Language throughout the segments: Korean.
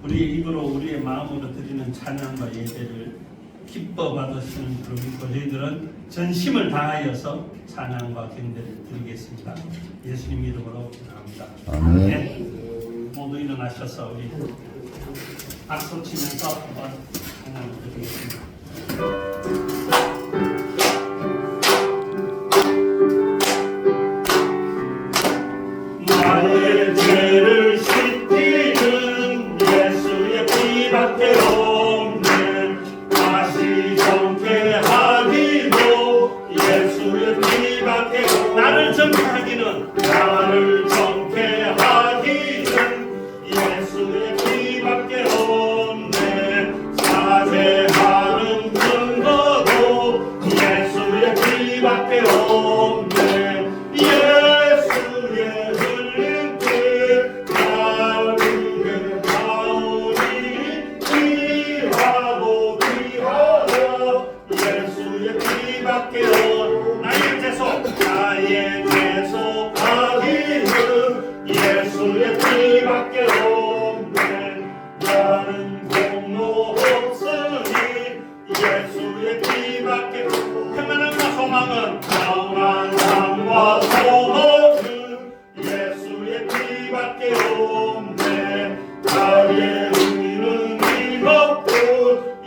우리의 입으로 우리의 마음으로 드리는 찬양과 예배를 기뻐 받으시는 줄 믿고 저희들은 전심을 다하여서 찬양과 경배를 드리겠습니다. 예수님 이름으로 기도합니다. 아멘. 네. 모두 일어나셔서 우리 박수 치면서 한번 찬양을 드리겠습니다. 나의 죄를 씻기는 예수의 피밖에 없네. 다시 정케하기도 예수의 피밖에 없네. 나를 정케하기는 예수의 피밖에 없네. 사죄하는 근거도 예수의 피밖에 없네. 예수의 피밖에 없네. 나는 공로 없으니 예수의 피밖에 평안함과 소망은 평안함과 소망은 예수의 피밖에 없네. 나의 의는 이것뿐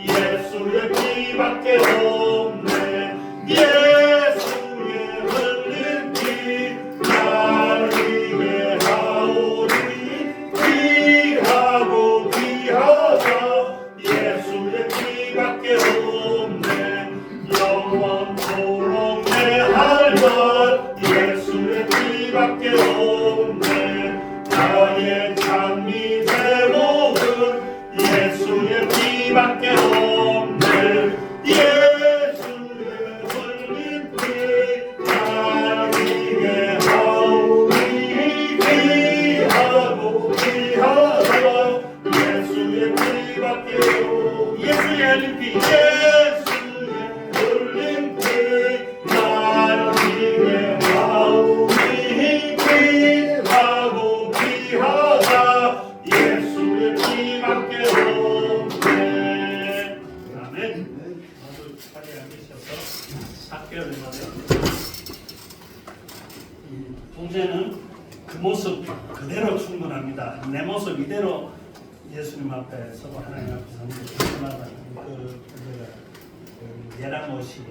예수의 피밖에 없네. 예수의 흘린 피 나를 위해 귀하고 귀하다 예수의 피밖에 없네. 영원토록 내할 것 예수의 피밖에 없네. 나의 찬미 제목은 예수의 피밖에 없네. 예수의 흘린 피 나를 위해 귀하고 귀하다 예수의 피밖에 없네. 예수의 흘린 피 나를 위해 귀하고 귀하다 예수의 피밖에 없네. 아멘. 모두 자리에 앉으셔서 사개를 받아요. 봉제는 그 모습 그대로 충분합니다. 내 모습 이대로 예수님 앞에 서고 하나님 앞에 서는 게 충분하다는 그 예랑 모시게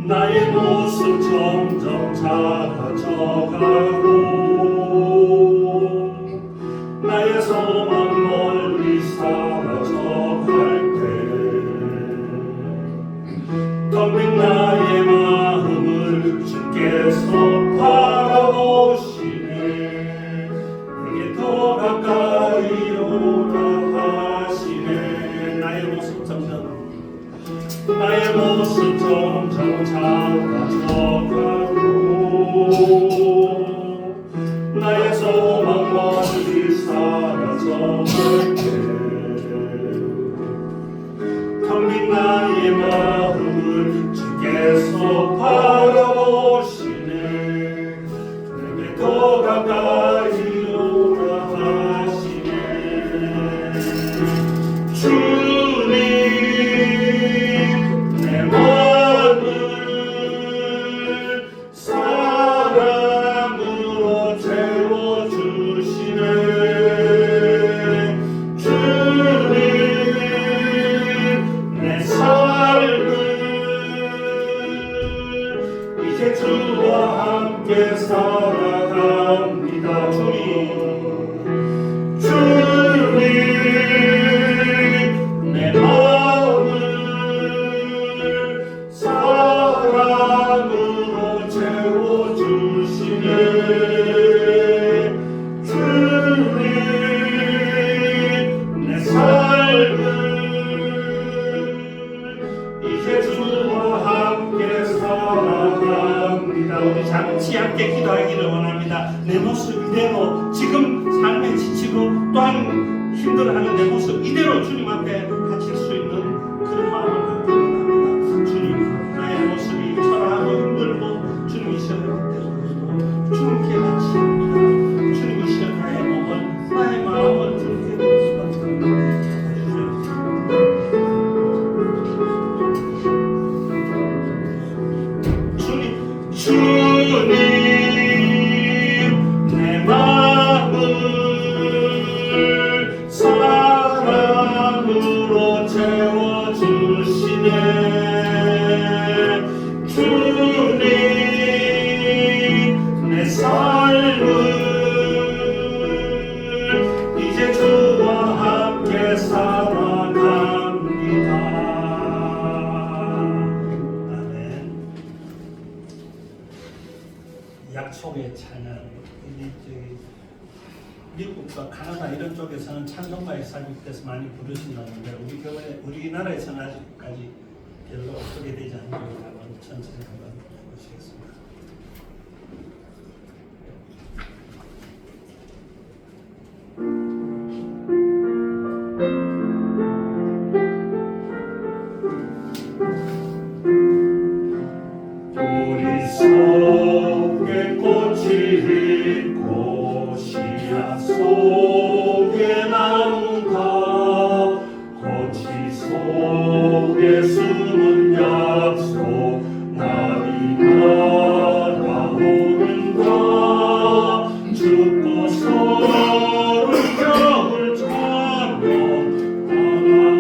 나의 모습 점점 작아져가고 나의 소망 멀리 사라져갈 때 텅 빈 나의 마음을 주께서 바라보시네. 내게 더 가까이 오라 하시네. 나의 모습 점점 작아져가고 나의 소망 멀리 사라져갈 때 텅 빈 나의 마음을 주께서 바라보시네. 내게 더 가까이 오라 하시네. 주님 내 마음을 사랑으로 채워주시네. 주님 내 삶을 이제 주와 함께 살아갑니다. 주님 내 마음을 사랑으로 채워주시네. 주님 내 삶을 이제 주와 함께 살아갑니다. 우리 잠시 함께 기도하기를 원합니다. 내 모습 이대로 지금 삶에 지치고 또한 힘들어하는 내 모습 이대로 주님 앞에 바칠 수 있는 그런 마음을 갖기 원합니다. 주님 나의 모습이 초라하고 힘들고 주님 내 마음을 사랑으로 채워주시네. 주님 내 삶을 이제 주와 함께 살아갑니다. 아멘. 약속의 찬양. 미국과 카나다 이런 쪽에서는 찬송가의 삽입돼서 많이 부르신다는데 우리 교회 우리나라에서는 아직까지 별로 없게 되지 않는 걸 한번 천천히 한번 보시겠습니다. 우리 속에 꽃이 있고 씨앗 속에 나무가 꽃이 속에 숨은 약속 날이 날아오는가 죽고 서울 겨울 차면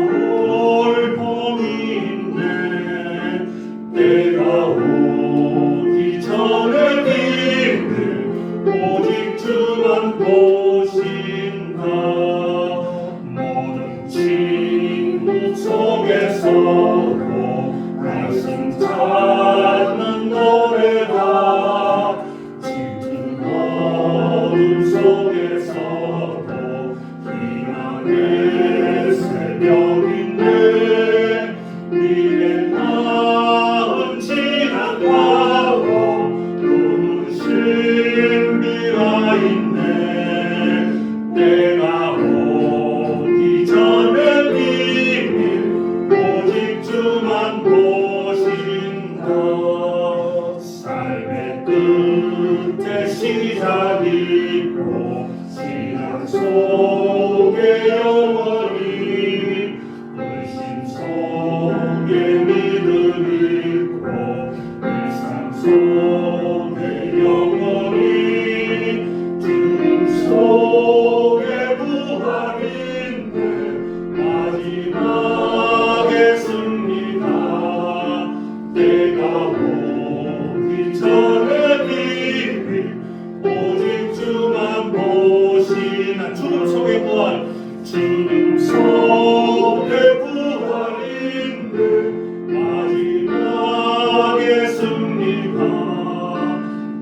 다가올 봄이 있네. 때가 오기 전에 빛을 오직 주만 보신다. 모든 침묵 속에서도 말씀 찾는 노래가 짙은 어둠 속에서도 희망의 새벽인데 미래 나은 지나가고 또는 신비가 있네. 때가 오기 전에 비밀 오직 주만 보신다. 삶의 끝에 시작 있고 신앙 속에 영원히 의심 속에 믿음 있고 일상 속에 영원히 죽음 속에 부활 있네. 마지막에 승리가 때가 오기 전에 비밀 오직 주만 보시나. 죽음 속에 부활 죽음 속에 부활 있네. 마지막에 승리가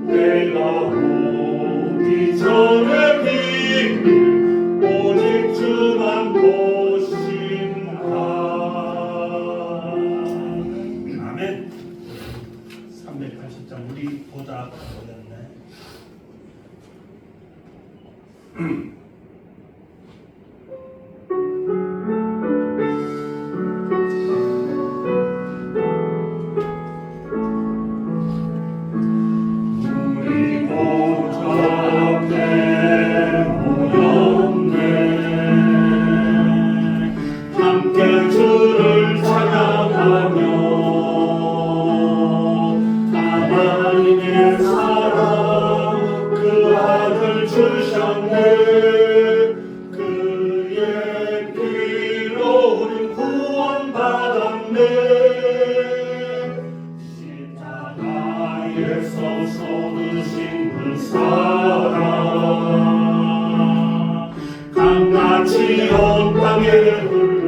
때가 오기 전에 비밀 오직 주만 보신다. 아멘. 380장 우리 보다 보였네. 우리 보좌 앞에 모였네. 함께 주를 찬양하며 하나님의 사랑 그 아들 주셨네. 그의 피로 우린 구원받았네. 십자가에서 쏟으신 그 사랑 강같이 온 땅에 흘러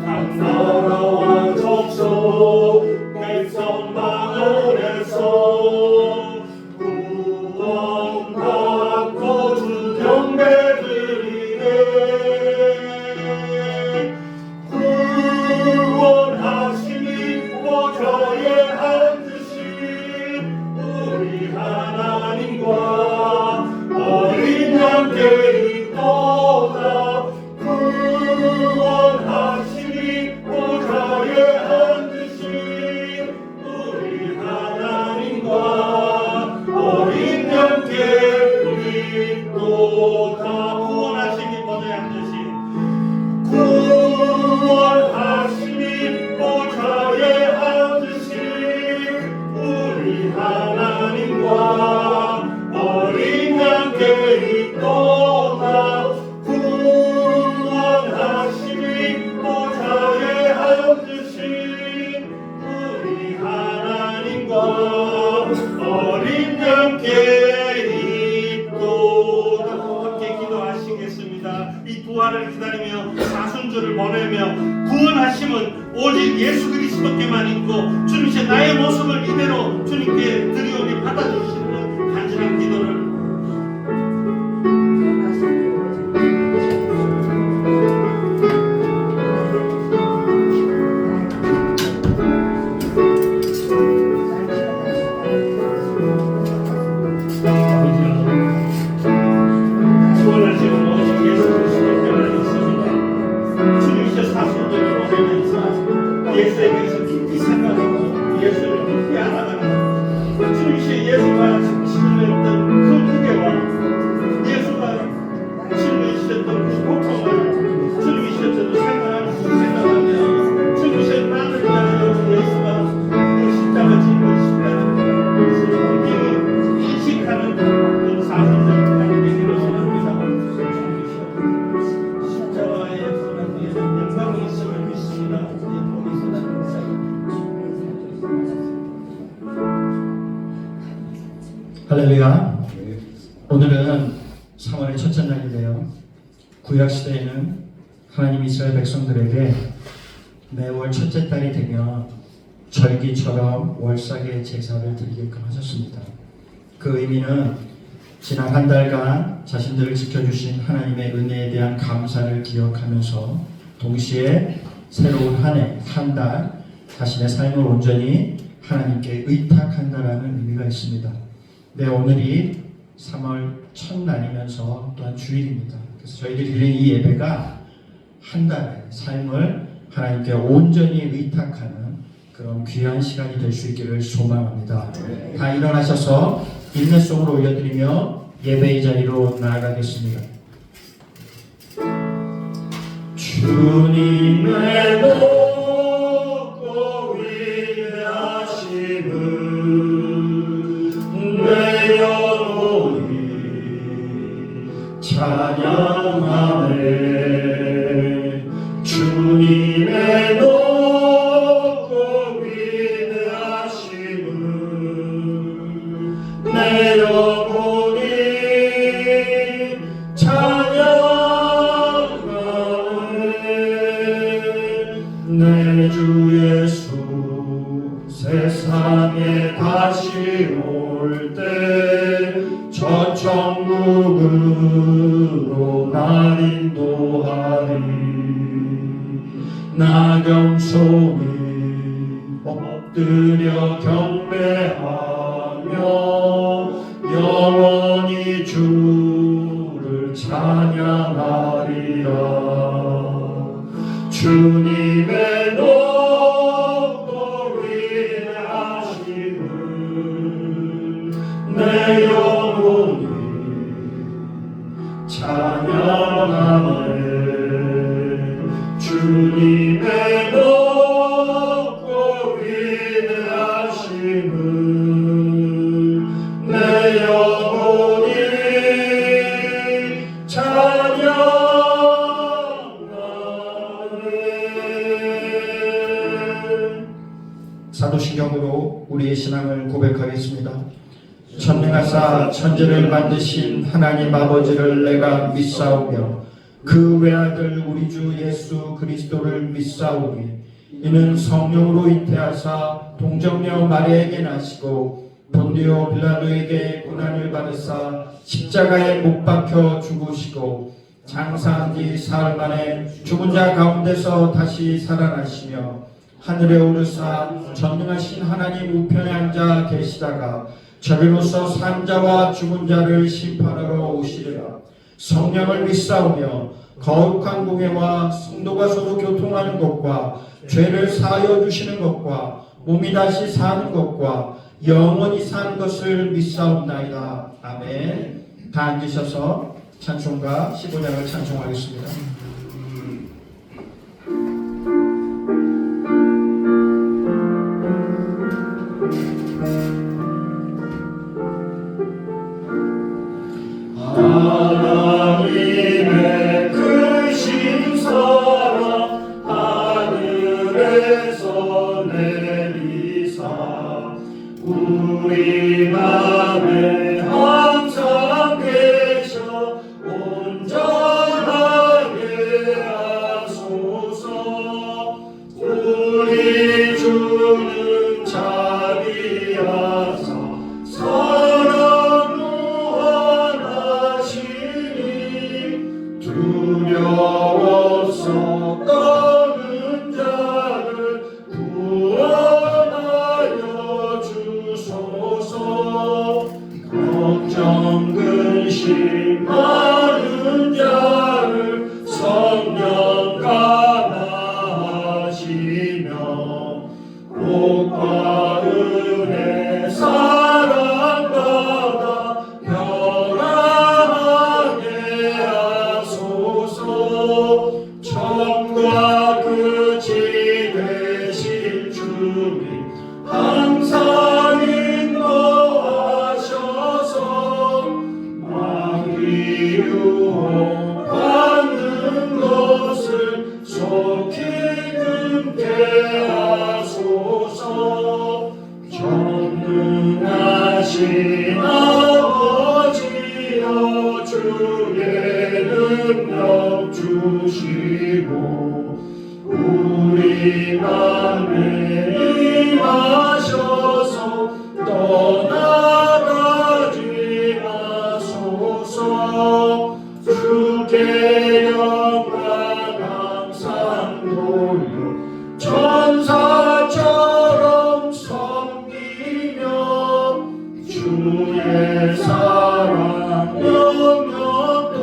각 나라와 족속 백성 마을에서 구원받고 주 경배드리네. 구원하심이 보좌에 앉으신 우리 하나님과 어린 양께 있도다. 어린 양께 있도다. 함께 기도하시겠습니다. 이 부활을 기다리며 사순절을 보내며 구원하심은 오직 예수 그리스도께만 있고 주님이 나의 모습을 이대로 주님께 드리오니 받아주시는 간절한 기도를 예수에게서 깊이 생각하고 예수를 깊이 알아가는 주님이 예수가 짊어졌던 그 무게와 예수가 짊어지셨던 그 고통을 주님이셨던 생각하며 주님이 나를 위하여 예수가 그 십자가 짊어지셨다는 것을 분명히 인식하는 그 사실을 하게 되기를 원합니다. 십자가의 예수는 영광이 있음을 믿습니다. 할렐루야. 오늘은 3월의 첫째 날인데요. 구약시대에는 하나님 이스라엘 백성들에게 매월 첫째 달이 되면 절기처럼 월삭의 제사를 드리게끔 하셨습니다. 그 의미는 지난 한 달간 자신들을 지켜주신 하나님의 은혜에 대한 감사를 기억하면서 동시에 새로운 한 해, 한 달 자신의 삶을 온전히 하나님께 의탁한다라는 의미가 있습니다. 네, 오늘이 3월 첫날이면서 또한 주일입니다. 그래서 저희들이 드린 이 예배가 한 달의 삶을 하나님께 온전히 의탁하는 그런 귀한 시간이 될 수 있기를 소망합니다. 다 일어나셔서 인내송을 올려드리며 예배의 자리로 나아가겠습니다. 주님의 높고 위대하심을 내 영혼이 찬양하네. 주님의 높고 위대하심을 내 영혼이 내 주 예수 세상에 다시 올 때 저 천국으로 날 인도하리. 나 겸손히 엎드려 경배하며 영원히 주를 찬양하리라. 주님의 높고 위대하심을 내 영혼이 찬양하네. 주님의 높고 위대하심을 내 영혼이 찬양하네. 사도신경으로 우리의 신앙을 고백하겠습니다. 전능하사 천지를 만드신 하나님 아버지를 내가 믿사오며 그 외아들 우리 주 예수 그리스도를 믿사오니 이는 성령으로 잉태하사 동정녀 마리아에게 나시고 본디오 빌라도에게 고난을 받으사 십자가에 못 박혀 죽으시고 장사한 뒤 사흘 만에 죽은 자 가운데서 다시 살아나시며 하늘에 오르사 전능하신 하나님 우편에 앉아 계시다가 저리로서 산 자와 죽은 자를 심판하러 오시리라. 성령을 믿사오며 거룩한 공예와 성도가 서로 교통하는 것과 죄를 사하여 주시는 것과 몸이 다시 사는 것과 영원히 사는 것을 믿사옵나이다. 아멘. 다 앉으셔서 찬송가 15장을 찬송하겠습니다. 하나님의 크신 사랑 하늘에서 내리사 우리 맘에 항상 계셔 온전하게 하소서. 우리 주는 자비하사 사랑 무한하시니 두려워서 떠는 자를 구원하여 주소서. 걱정 근심 많은 자를 성령 감화하시며 복과 은혜 사랑받아 평안하게 하소서. 처음과 끝이 되신 주님 항상 인도하셔서 마귀 유혹 받는 것을 속히 금게 하소서. 전능하신 아버지여 주의 능력 주시고 우리 맘에 임하셔서 떠나가지 마소서. 주께 영광 항상 돌려 천사처럼 섬기며 주의 사랑 영영토록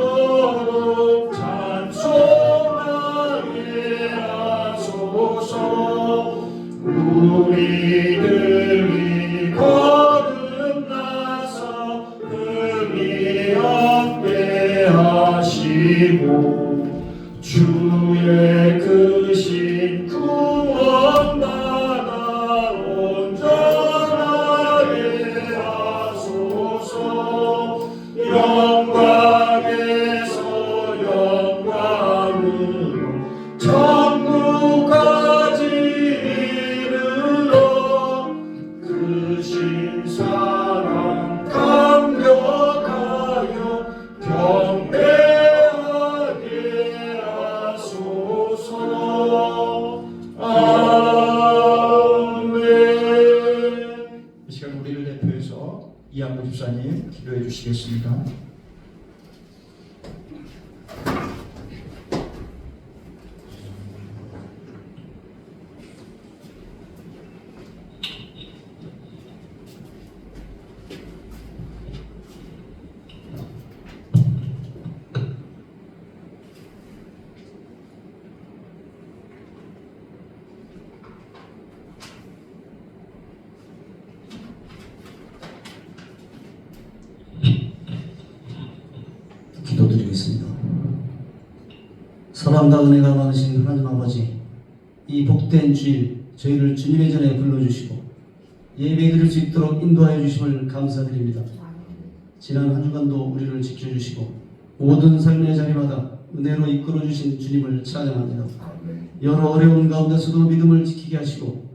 찬송하게 하소서. 우리들이 거듭나서 의미 없게 하시고 주의 크신 구원받아 온전하게 하소서. 영광에서 영광으로 천국까지 이르러 크신 사랑 감격하여 경배하게 하소서. 아멘. 이 시간 우리를 대표해서 이한구 집사님 기도해 주시겠습니다. 기도드리겠습니다. 사랑과 은혜가 많으신 하나님 아버지, 이 복된 주일 저희를 주님의 전에 불러주시고 예배드릴 수 있도록 인도하여 주심을 감사드립니다. 지난 한 주간도 우리를 지켜주시고 모든 삶의 자리마다 은혜로 이끌어주신 주님을 찬양합니다. 여러 어려운 가운데서도 믿음을 지키게 하시고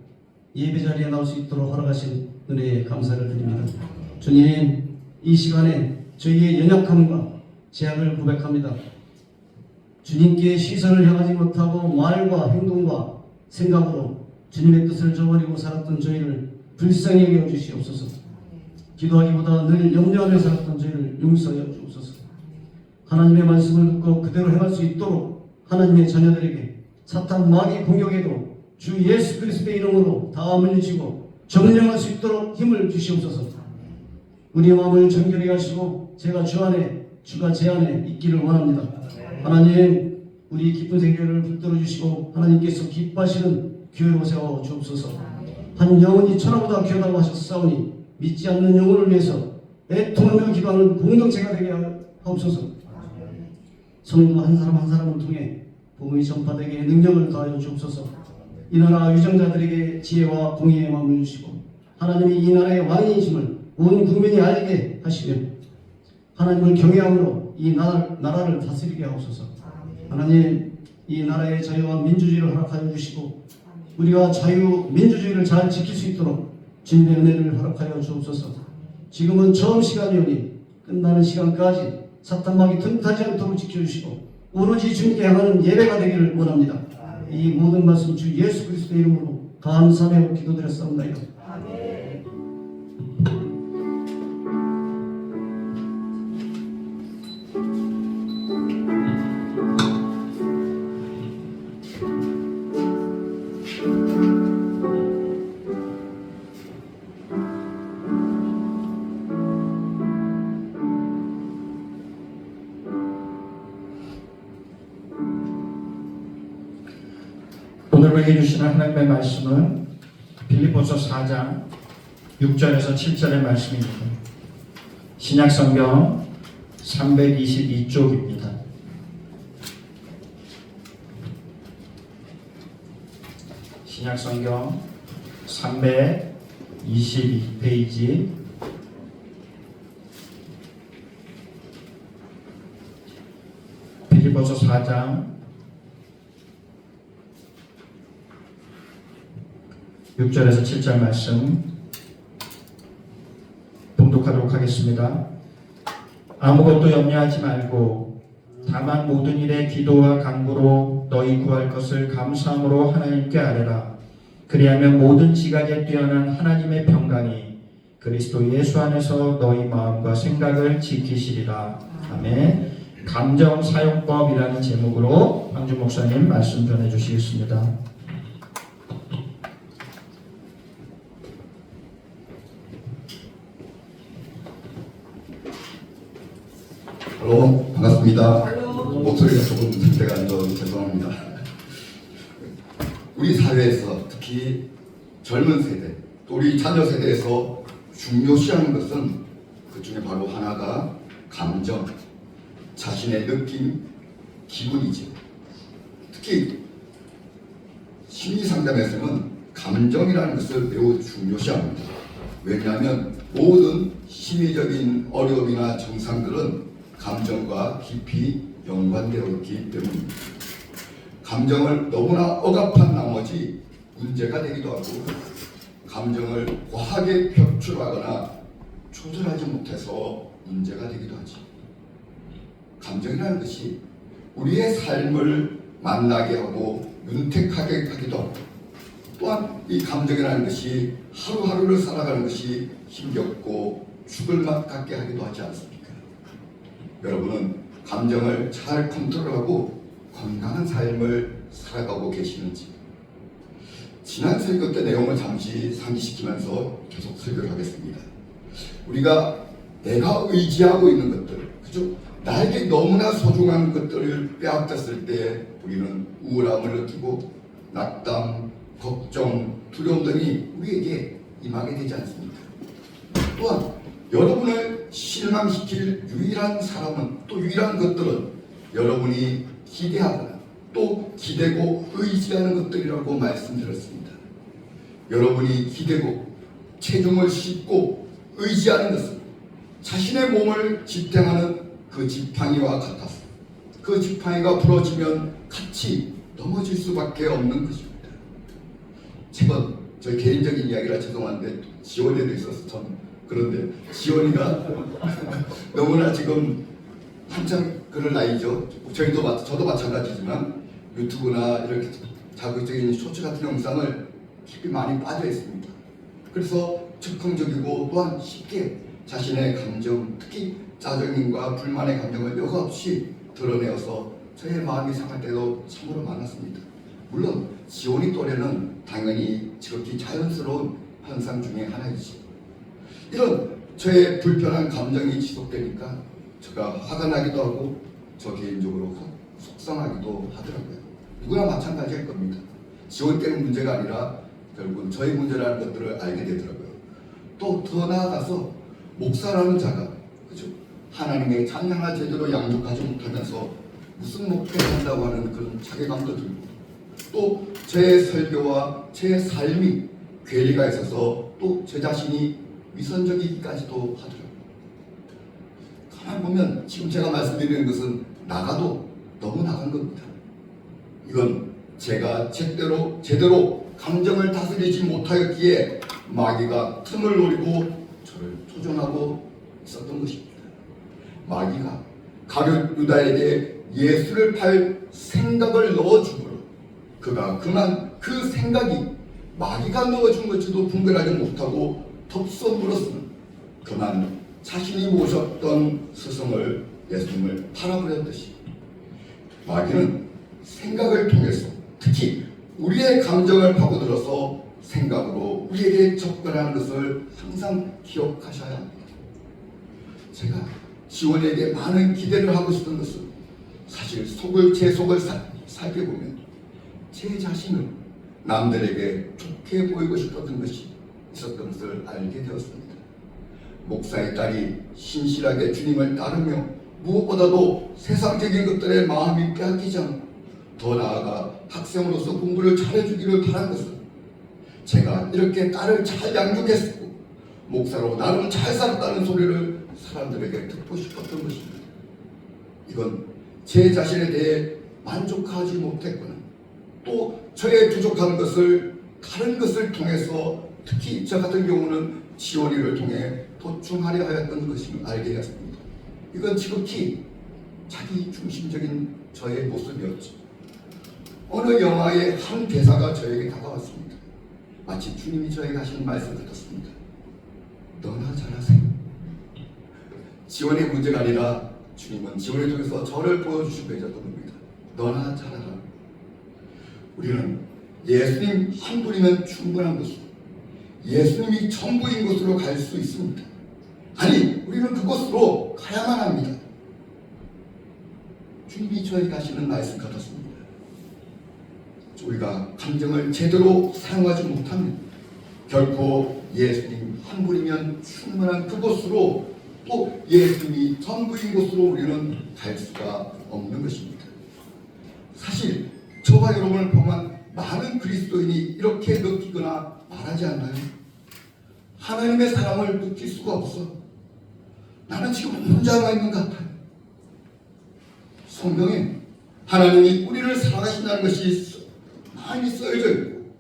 예배 자리에 나올 수 있도록 허락하신 은혜에 감사를 드립니다. 주님, 이 시간에 저희의 연약함과 제약을 고백합니다. 주님께 시선을 향하지 못하고 말과 행동과 생각으로 주님의 뜻을 저버리고 살았던 저희를 불쌍히 여겨주시옵소서. 기도하기보다 늘 염려하며 살았던 저희를 용서하여 주옵소서. 하나님의 말씀을 듣고 그대로 행할 수 있도록 하나님의 자녀들에게 사탄 마귀 공격에도 주 예수 그리스도의 이름으로 다 물리치고 점령할 수 있도록 힘을 주시옵소서. 우리의 마음을 정결히 하시고 제가 주 안에 주가 제 안에 있기를 원합니다. 하나님, 우리 기쁜 생교를 붙들어 주시고 하나님께서 기뻐하시는 교회로 세워 주옵소서. 한 영혼이 천하보다 귀하다고 하셨사오니 믿지 않는 영혼을 위해서 애통하며 기도하는 공동체가 되게 하옵소서. 성도 한 사람 한 사람을 통해 복음이 전파되게 능력을 더하여 주옵소서. 이 나라 유정자들에게 지혜와 공의의 마음을 주시고 하나님이 이 나라의 왕이심을 온 국민이 알게 하시며 하나님을 경외함으로 이 나라를 다스리게 하옵소서. 하나님, 이 나라의 자유와 민주주의를 허락하여 주시고 우리가 자유민주주의를 잘 지킬 수 있도록 주님의 은혜를 허락하여 주옵소서. 지금은 처음 시간이오니 끝나는 시간까지 사탄막이 틈타지 않도록 지켜주시고 오로지 주님께 향하는 예배가 되기를 원합니다. 이 모든 말씀 주 예수 그리스도의 이름으로 감사하며 기도드렸사옵나이다. 오늘 우리에게 주시는 하나님의 말씀은 빌립보서 4장 6절에서 7절의 말씀입니다. 신약성경 322쪽입니다. 신약성경 322페이지 빌립보서 4장 6절에서 7절 말씀 봉독하도록 하겠습니다. 아무것도 염려하지 말고 다만 모든 일에 기도와 간구로 너희 구할 것을 감사함으로 하나님께 아뢰라. 그리하면 모든 지각에 뛰어난 하나님의 평강이 그리스도 예수 안에서 너희 마음과 생각을 지키시리라. 아멘. 감정 사용법이라는 제목으로 황준 목사님 말씀 전해 주시겠습니다. 반갑습니다. 목소리가 조금 상태가 안 좋아서 죄송합니다. 우리 사회에서 특히 젊은 세대, 또 우리 자녀 세대에서 중요시하는 것은 그 중에 바로 하나가 감정, 자신의 느낌, 기분이죠. 특히 심리 상담에서는 감정이라는 것을 매우 중요시합니다. 왜냐하면 모든 심리적인 어려움이나 증상들은 감정과 깊이 연관되어 있기 때문입니다. 감정을 너무나 억압한 나머지 문제가 되기도 하고 감정을 과하게 표출하거나 조절하지 못해서 문제가 되기도 하지. 감정이라는 것이 우리의 삶을 만나게 하고 윤택하게 하기도 하고 또한 이 감정이라는 것이 하루하루를 살아가는 것이 힘겹고 죽을 맛 같게 하기도 하지 않습니까? 여러분은 감정을 잘 컨트롤하고 건강한 삶을 살아가고 계시는지 지난 설교 때 내용을 잠시 상기시키면서 계속 설교를 하겠습니다. 우리가 내가 의지하고 있는 것들, 그죠? 나에게 너무나 소중한 것들을 빼앗겼을 때 우리는 우울함을 느끼고 낙담, 걱정, 두려움 등이 우리에게 임하게 되지 않습니까? 또한 여러분을 실망시킬 유일한 사람은 또 유일한 것들은 여러분이 기대하거나 또 기대고 의지하는 것들이라고 말씀드렸습니다. 여러분이 기대고 체중을 싣고 의지하는 것은 자신의 몸을 지탱하는 그 지팡이와 같아서 그 지팡이가 부러지면 같이 넘어질 수밖에 없는 것입니다. 최근 저희 개인적인 이야기라 죄송한데 지원에도 있어서 참 그런데 지원이가 너무나 지금 한참 그럴 나이죠. 저도 마찬가지지만 유튜브나 이렇게 자극적인 쇼츠 같은 영상을 깊이 많이 빠져 있습니다. 그래서 즉흥적이고 또한 쉽게 자신의 감정, 특히 짜증과 불만의 감정을 여과 없이 드러내어서 저의 마음이 상할 때도 참으로 많았습니다. 물론 지원이 또래는 당연히 지극히 자연스러운 현상 중에 하나이지. 이런 저의 불편한 감정이 지속되니까 제가 화가 나기도 하고 저 개인적으로 속상하기도 하더라고요. 누구나 마찬가지일 겁니다. 지원 때문에 문제가 아니라 결국은 저의 문제라는 것들을 알게 되더라고요. 또 더 나아가서 목사라는 자가 그죠? 하나님의 찬양을 제대로 양육하지 못하면서 무슨 목회를 한다고 하는 그런 자괴감도 들고 또 제 설교와 제 삶이 괴리가 있어서 또 제 자신이 위선적이기까지도 하더라고요. 가만 보면 지금 제가 말씀드리는 것은 나가도 너무 나간 겁니다. 이건 제가 제대로 감정을 다스리지 못하였기에 마귀가 틈을 노리고 저를 조종하고 있었던 것입니다. 마귀가 가룟 유다에게 예수를 팔 생각을 넣어주므로 그가 그만 그 생각이 마귀가 넣어준 것지도 분별하지 못하고 덥석 물었으면 그만 자신이 모셨던 스승을 예수님을 팔아버렸듯이 마귀는 생각을 통해서 특히 우리의 감정을 파고들어서 생각으로 우리에게 접근하는 것을 항상 기억하셔야 합니다. 제가 지원에게 많은 기대를 하고 있었던 것은 사실 제 속을 살펴보면 제 자신을 남들에게 좋게 보이고 싶었던 것이 있었던 것을 알게 되었습니다. 목사의 딸이 신실하게 주님을 따르며 무엇보다도 세상적인 것들에 마음이 빼앗기지 않고 더 나아가 학생으로서 공부를 잘해주기를 바란 것은 제가 이렇게 딸을 잘 양육했고 목사로 나름 잘 살았다는 소리를 사람들에게 듣고 싶었던 것입니다. 이건 제 자신에 대해 만족하지 못했거나 또 저의 부족한 것을 다른 것을 통해서 특히 저 같은 경우는 지원이를 통해 보충하려 하였던 것임을 알게 되었습니다. 이건 지극히 자기 중심적인 저의 모습이었죠. 어느 영화의 한 대사가 저에게 다가왔습니다. 마치 주님이 저에게 하신 말씀 같았습니다. 너나 잘하세요. 지원의 문제가 아니라 주님은 지원을 통해서 저를 보여주시고 계셨던 겁니다. 너나 잘하라. 우리는 예수님 한 분이면 충분한 것으로 예수님이 전부인 곳으로 갈 수 있습니다. 아니, 우리는 그곳으로 가야만 합니다. 주님이 저에게 하시는 말씀 같았습니다. 우리가 감정을 제대로 사용하지 못하면 결코 예수님 한 분이면 충분한 그곳으로 또 예수님이 전부인 곳으로 우리는 갈 수가 없는 것입니다. 사실 저와 여러분을 포함한 많은 그리스도인이 이렇게 느끼거나 말하지 않나요? 하나님의 사랑을 느낄 수가 없어. 나는 지금 혼자만 있는 것 같아요. 성경에 하나님이 우리를 사랑하신다는 것이 많이 써져 있고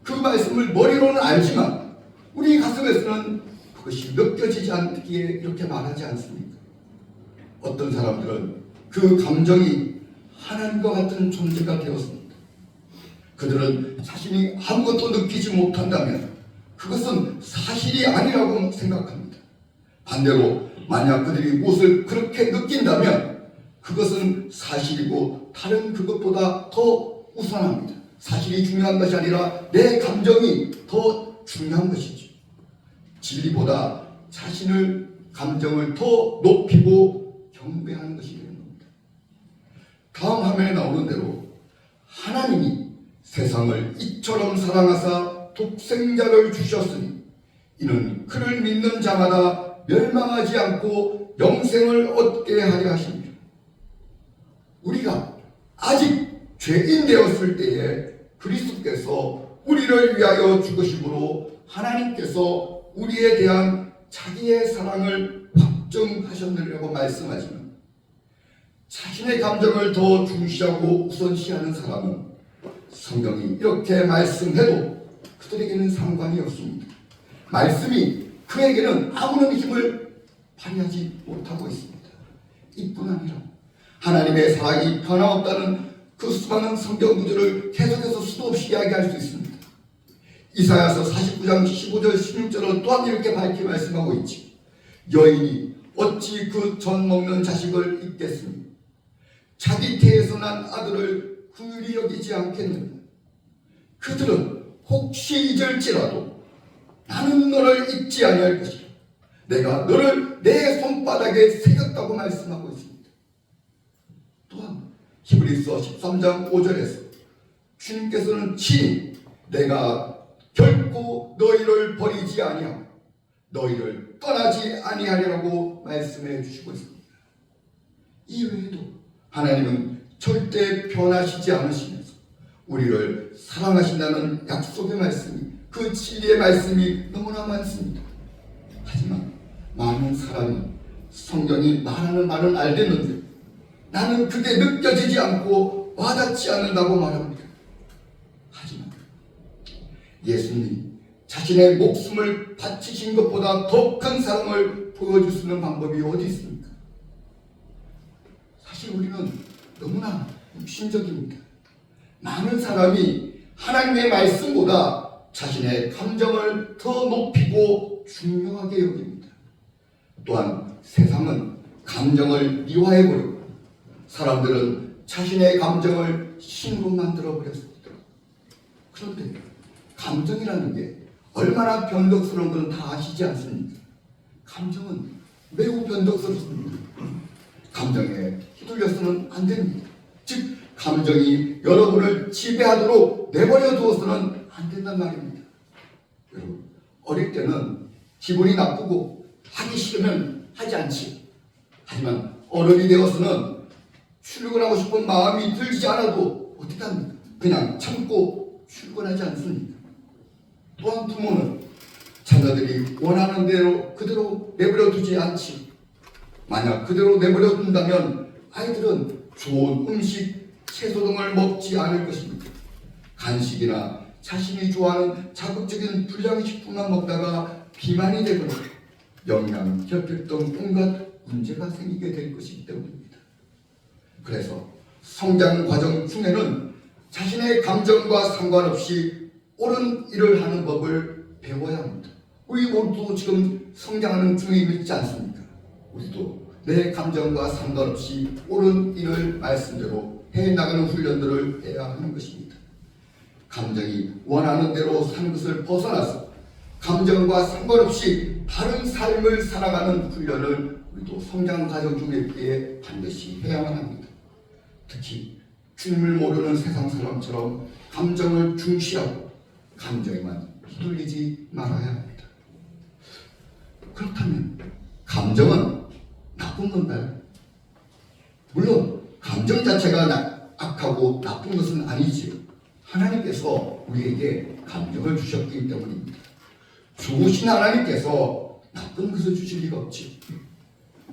그 말씀을 머리로는 알지만 우리 가슴에서는 그것이 느껴지지 않기에 이렇게 말하지 않습니까? 어떤 사람들은 그 감정이 하나님과 같은 존재가 되었습니다. 그들은 자신이 아무것도 느끼지 못한다면 그것은 사실이 아니라고 생각합니다. 반대로 만약 그들이 무엇을 그렇게 느낀다면 그것은 사실이고 다른 그것보다 더 우선합니다. 사실이 중요한 것이 아니라 내 감정이 더 중요한 것이죠. 진리보다 자신을 감정을 더 높이고 경배하는 것이 되는 겁니다. 다음 화면에 나오는 대로 하나님이 세상을 이처럼 사랑하사 독생자를 주셨으니 이는 그를 믿는 자마다 멸망하지 않고 영생을 얻게 하려 하십니다. 우리가 아직 죄인 되었을 때에 그리스도께서 우리를 위하여 죽으심으로 하나님께서 우리에 대한 자기의 사랑을 확증하셨느라고 말씀하지만 자신의 감정을 더 중시하고 우선시하는 사람은 성경이 이렇게 말씀해도 그들에게는 상관이 없습니다. 말씀이 그에게는 아무런 힘을 발휘하지 못하고 있습니다. 이뿐 아니라 하나님의 사랑이 변함없다는 그 수많은 성경 구절을 계속해서 수도 없이 이야기할 수 있습니다. 이사야서 49장 15절 16절은 또한 이렇게 밝게 말씀하고 있지. 여인이 어찌 그 전 먹는 자식을 잊겠으니 자기 태에서 난 아들을 긍휼히 여기지 않겠느냐. 그들은 혹시 잊을지라도 나는 너를 잊지 아니할 것이라. 내가 너를 내 손바닥에 새겼다고 말씀하고 있습니다. 또한 히브리서 13장 5절에서 주님께서는 친히 내가 결코 너희를 버리지 아니하고 너희를 떠나지 아니하리라고 말씀해 주시고 있습니다. 이 외에도 하나님은 절대 변하시지 않으시면서 우리를 사랑하신다는 약속의 말씀이 그 진리의 말씀이 너무나 많습니다. 하지만 많은 사람이 성경이 말하는 말은 알겠는데 나는 그게 느껴지지 않고 와닿지 않는다고 말합니다. 하지만 예수님이 자신의 목숨을 바치신 것보다 더 큰 사랑을 보여줄 수 있는 방법이 어디 있습니까? 사실 우리는 너무나 육신적입니다. 많은 사람이 하나님의 말씀보다 자신의 감정을 더 높이고 중요하게 여깁니다. 또한 세상은 감정을 미화해버리고 사람들은 자신의 감정을 신으로 만들어버렸습니다. 그런데 감정이라는 게 얼마나 변덕스러운 건 다 아시지 않습니까? 감정은 매우 변덕스럽습니다. 감정에 휘둘려서는 안 됩니다. 즉 감정이 여러분을 지배하도록 내버려 두어서는 안 된단 말입니다. 여러분, 어릴 때는 기분이 나쁘고 하기 싫으면 하지 않지. 하지만 어른이 되어서는 출근하고 싶은 마음이 들지 않아도 어떻게 합니까? 그냥 참고 출근하지 않습니까? 또한 부모는 자녀들이 원하는 대로 그대로 내버려 두지 않지. 만약 그대로 내버려 둔다면 아이들은 좋은 음식, 채소 등을 먹지 않을 것입니다. 간식이나 자신이 좋아하는 자극적인 불량식품만 먹다가 비만이 되거나 영양 결핍 등 온갖 문제가 생기게 될 것이기 때문입니다. 그래서 성장 과정 중에는 자신의 감정과 상관없이 옳은 일을 하는 법을 배워야 합니다. 우리 모두도 지금 성장하는 중에 있지 않습니까? 우리도 내 감정과 상관없이 옳은 일을 말씀대로 해나가는 훈련들을 해야 하는 것입니다. 감정이 원하는 대로 사는 것을 벗어나서 감정과 상관없이 바른 삶을 살아가는 훈련을 우리도 성장 과정 중에 반드시 해야만 합니다. 특히 주님을 모르는 세상 사람처럼 감정을 중시하고 감정에만 휘둘리지 말아야 합니다. 그렇다면 감정은 나쁜 건가요? 물론 감정 자체가 악하고 나쁜 것은 아니지요. 하나님께서 우리에게 감정을 주셨기 때문입니다. 좋으신 하나님께서 나쁜 것을 주실 리가 없지요.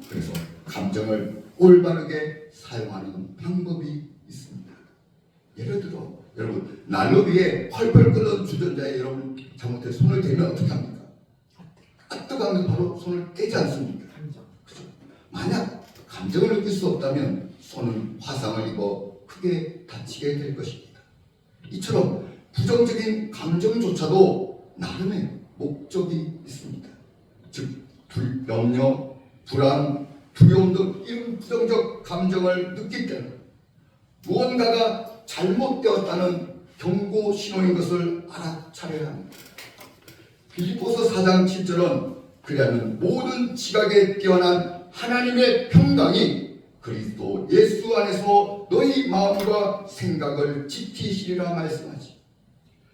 그래서 감정을 올바르게 사용하는 방법이 있습니다. 예를 들어 여러분 난로비에 펄펄 끓는 주전자에 여러분 잘못해 손을 대면 어떻게 합니까? 뜨거우면 바로 손을 떼지 않습니까? 그렇죠? 만약 감정을 느낄 수 없다면 손은 화상을 입어 크게 다치게 될 것입니다. 이처럼 부정적인 감정조차도 나름의 목적이 있습니다. 즉 염려, 불안, 두려움 등 이런 부정적 감정을 느낄 때는 무언가가 잘못되었다는 경고 신호인 것을 알아차려야 합니다. 빌립보서 4장 7절은 그리하면 모든 지각에 뛰어난 하나님의 평강이 그리스도 예수 안에서 너희 마음과 생각을 지키시리라 말씀하지.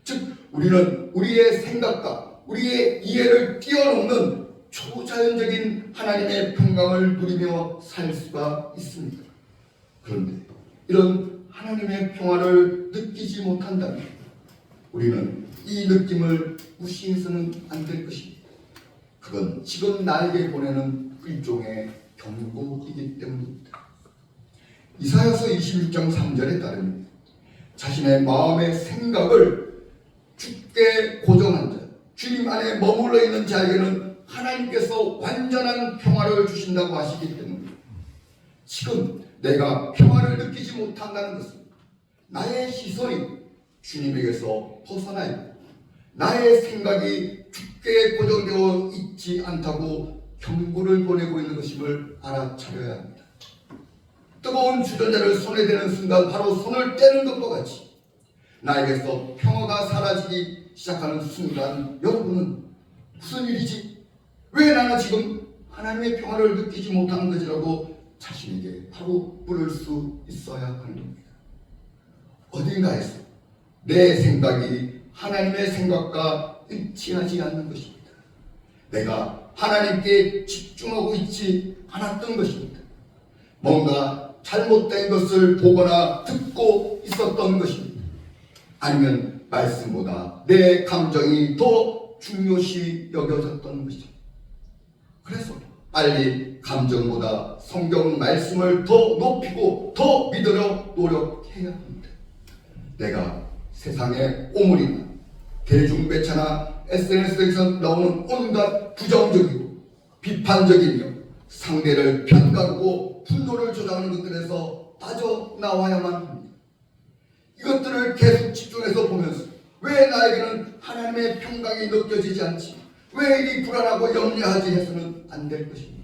즉 우리는 우리의 생각과 우리의 이해를 뛰어넘는 초자연적인 하나님의 평강을 누리며 살 수가 있습니다. 그런데 이런 하나님의 평화를 느끼지 못한다면 우리는 이 느낌을 무시해서는 안 될 것입니다. 그건 지금 나에게 보내는 일종의 경고이기 때문입니다. 이사야서 26장 3절에 따르면 자신의 마음의 생각을 주께 고정한 자, 주님 안에 머물러 있는 자에게는 하나님께서 완전한 평화를 주신다고 하시기 때문에 지금 내가 평화를 느끼지 못한다는 것은 나의 시선이 주님에게서 벗어나 있고 나의 생각이 주께 고정되어 있지 않다고 경고를 보내고 있는 것임을 알아차려야 합니다. 뜨거운 주전자를 손에 대는 순간 바로 손을 떼는 것과 같이 나에게서 평화가 사라지기 시작하는 순간 여러분은 무슨 일이지? 왜 나는 지금 하나님의 평화를 느끼지 못하는 것이라고 자신에게 바로 물을 수 있어야 하는 겁니다. 어딘가에서 내 생각이 하나님의 생각과 일치하지 않는 것입니다. 내가 하나님께 집중하고 있지 않았던 것입니다. 뭔가 잘못된 것을 보거나 듣고 있었던 것입니다. 아니면 말씀보다 내 감정이 더 중요시 여겨졌던 것입니다. 그래서 빨리 감정보다 성경 말씀을 더 높이고 더 믿으려 노력해야 합니다. 내가 세상의 오물이나 대중매체나 SNS에서 나오는 온갖 부정적이고 비판적이며 상대를 편가르고 분노를 조장하는 것들에서 빠져나와야만 합니다. 이것들을 계속 집중해서 보면서 왜 나에게는 하나님의 평강이 느껴지지 않지? 왜 이리 불안하고 염려하지 해서는 안 될 것입니다.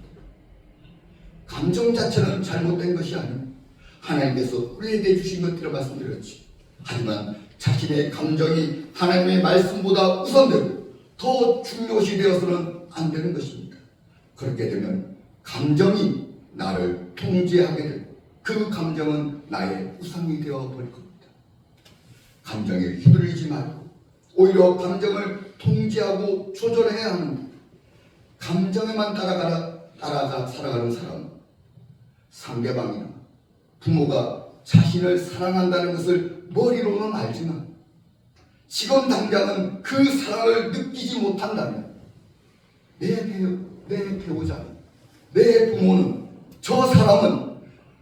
감정 자체는 잘못된 것이 아닙니다. 하나님께서 우리에게 주신 것들을 말씀드렸지. 하지만 자신의 감정이 하나님의 말씀보다 우선되고 더 중요시 되어서는 안 되는 것입니다. 그렇게 되면 감정이 나를 통제하게 되고 그 감정은 나의 우상이 되어버릴 겁니다. 감정에 휘둘리지 말고 오히려 감정을 통제하고 조절해야 합니다. 감정에만 따라가 살아가는 사람은 상대방이나 부모가 자신을 사랑한다는 것을 머리로는 알지만 지금 당장은 그 사랑을 느끼지 못한다면 내 배우자, 내 부모는, 저 사람은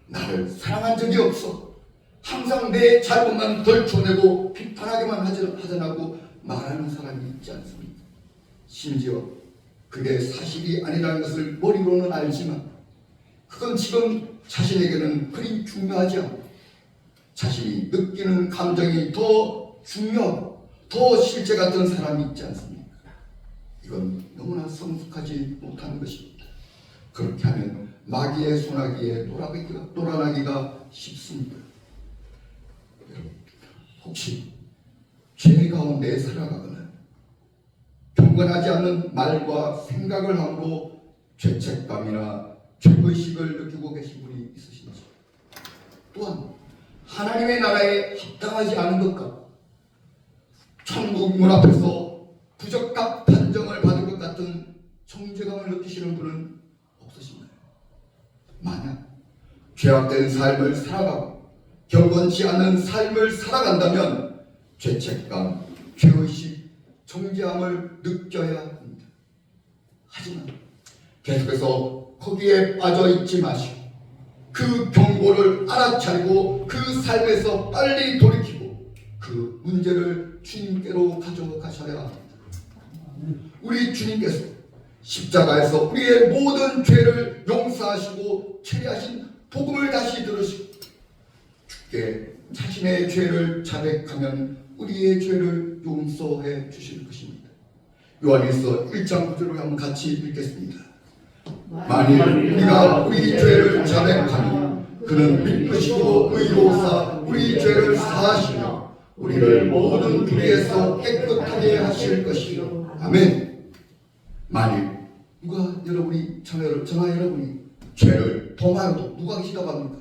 나를 사랑한 적이 없어. 항상 내 잘못만 덜쳐내고 비판하게만 하자고 말하는 사람이 있지 않습니까? 심지어 그게 사실이 아니라는 것을 머리로는 알지만 그건 지금 자신에게는 그리 중요하지 않고 자신이 느끼는 감정이 더 중요하고 더 실제 같은 사람이 있지 않습니까? 이건 너무나 성숙하지 못하는 것입니다. 그렇게 하면 마귀의 소나기에 놀아나기가 쉽습니다. 여러분, 혹시 죄 가운데 살아가거나 경건하지 않는 말과 생각을 함으로 죄책감이나 죄의식을 느끼고 계신 분이 있으신지, 또한 하나님의 나라에 합당하지 않은 것 같고 천국 문 앞에서 부적합 판정을 받은 것 같은 정죄감을 느끼시는 분은 없으신가요? 만약 죄악된 삶을 살아가고 경건치 않은 삶을 살아간다면 죄책감, 죄의식, 정죄함을 느껴야 합니다. 하지만 계속해서 거기에 빠져있지 마시고 그 경고를 알아차리고 그 삶에서 빨리 돌이키고 그 문제를 주님께로 가져가셔야 합니다. 우리 주님께서 십자가에서 우리의 모든 죄를 용서하시고 처리하신 복음을 다시 들으시고 주께 자신의 죄를 자백하면 우리의 죄를 용서해 주실 것입니다. 요한일서 1장 9절을 한번 같이 읽겠습니다. 만일 우리가 우리 죄를 자백하면 그는 믿으시고 의로사 우리 죄를 사하시며 우리를 모든 불의에서 깨끗하게 하실 것이요. 아멘. 만일 저나 여러분이 죄를 범하여도 누가 계시다고 합니까?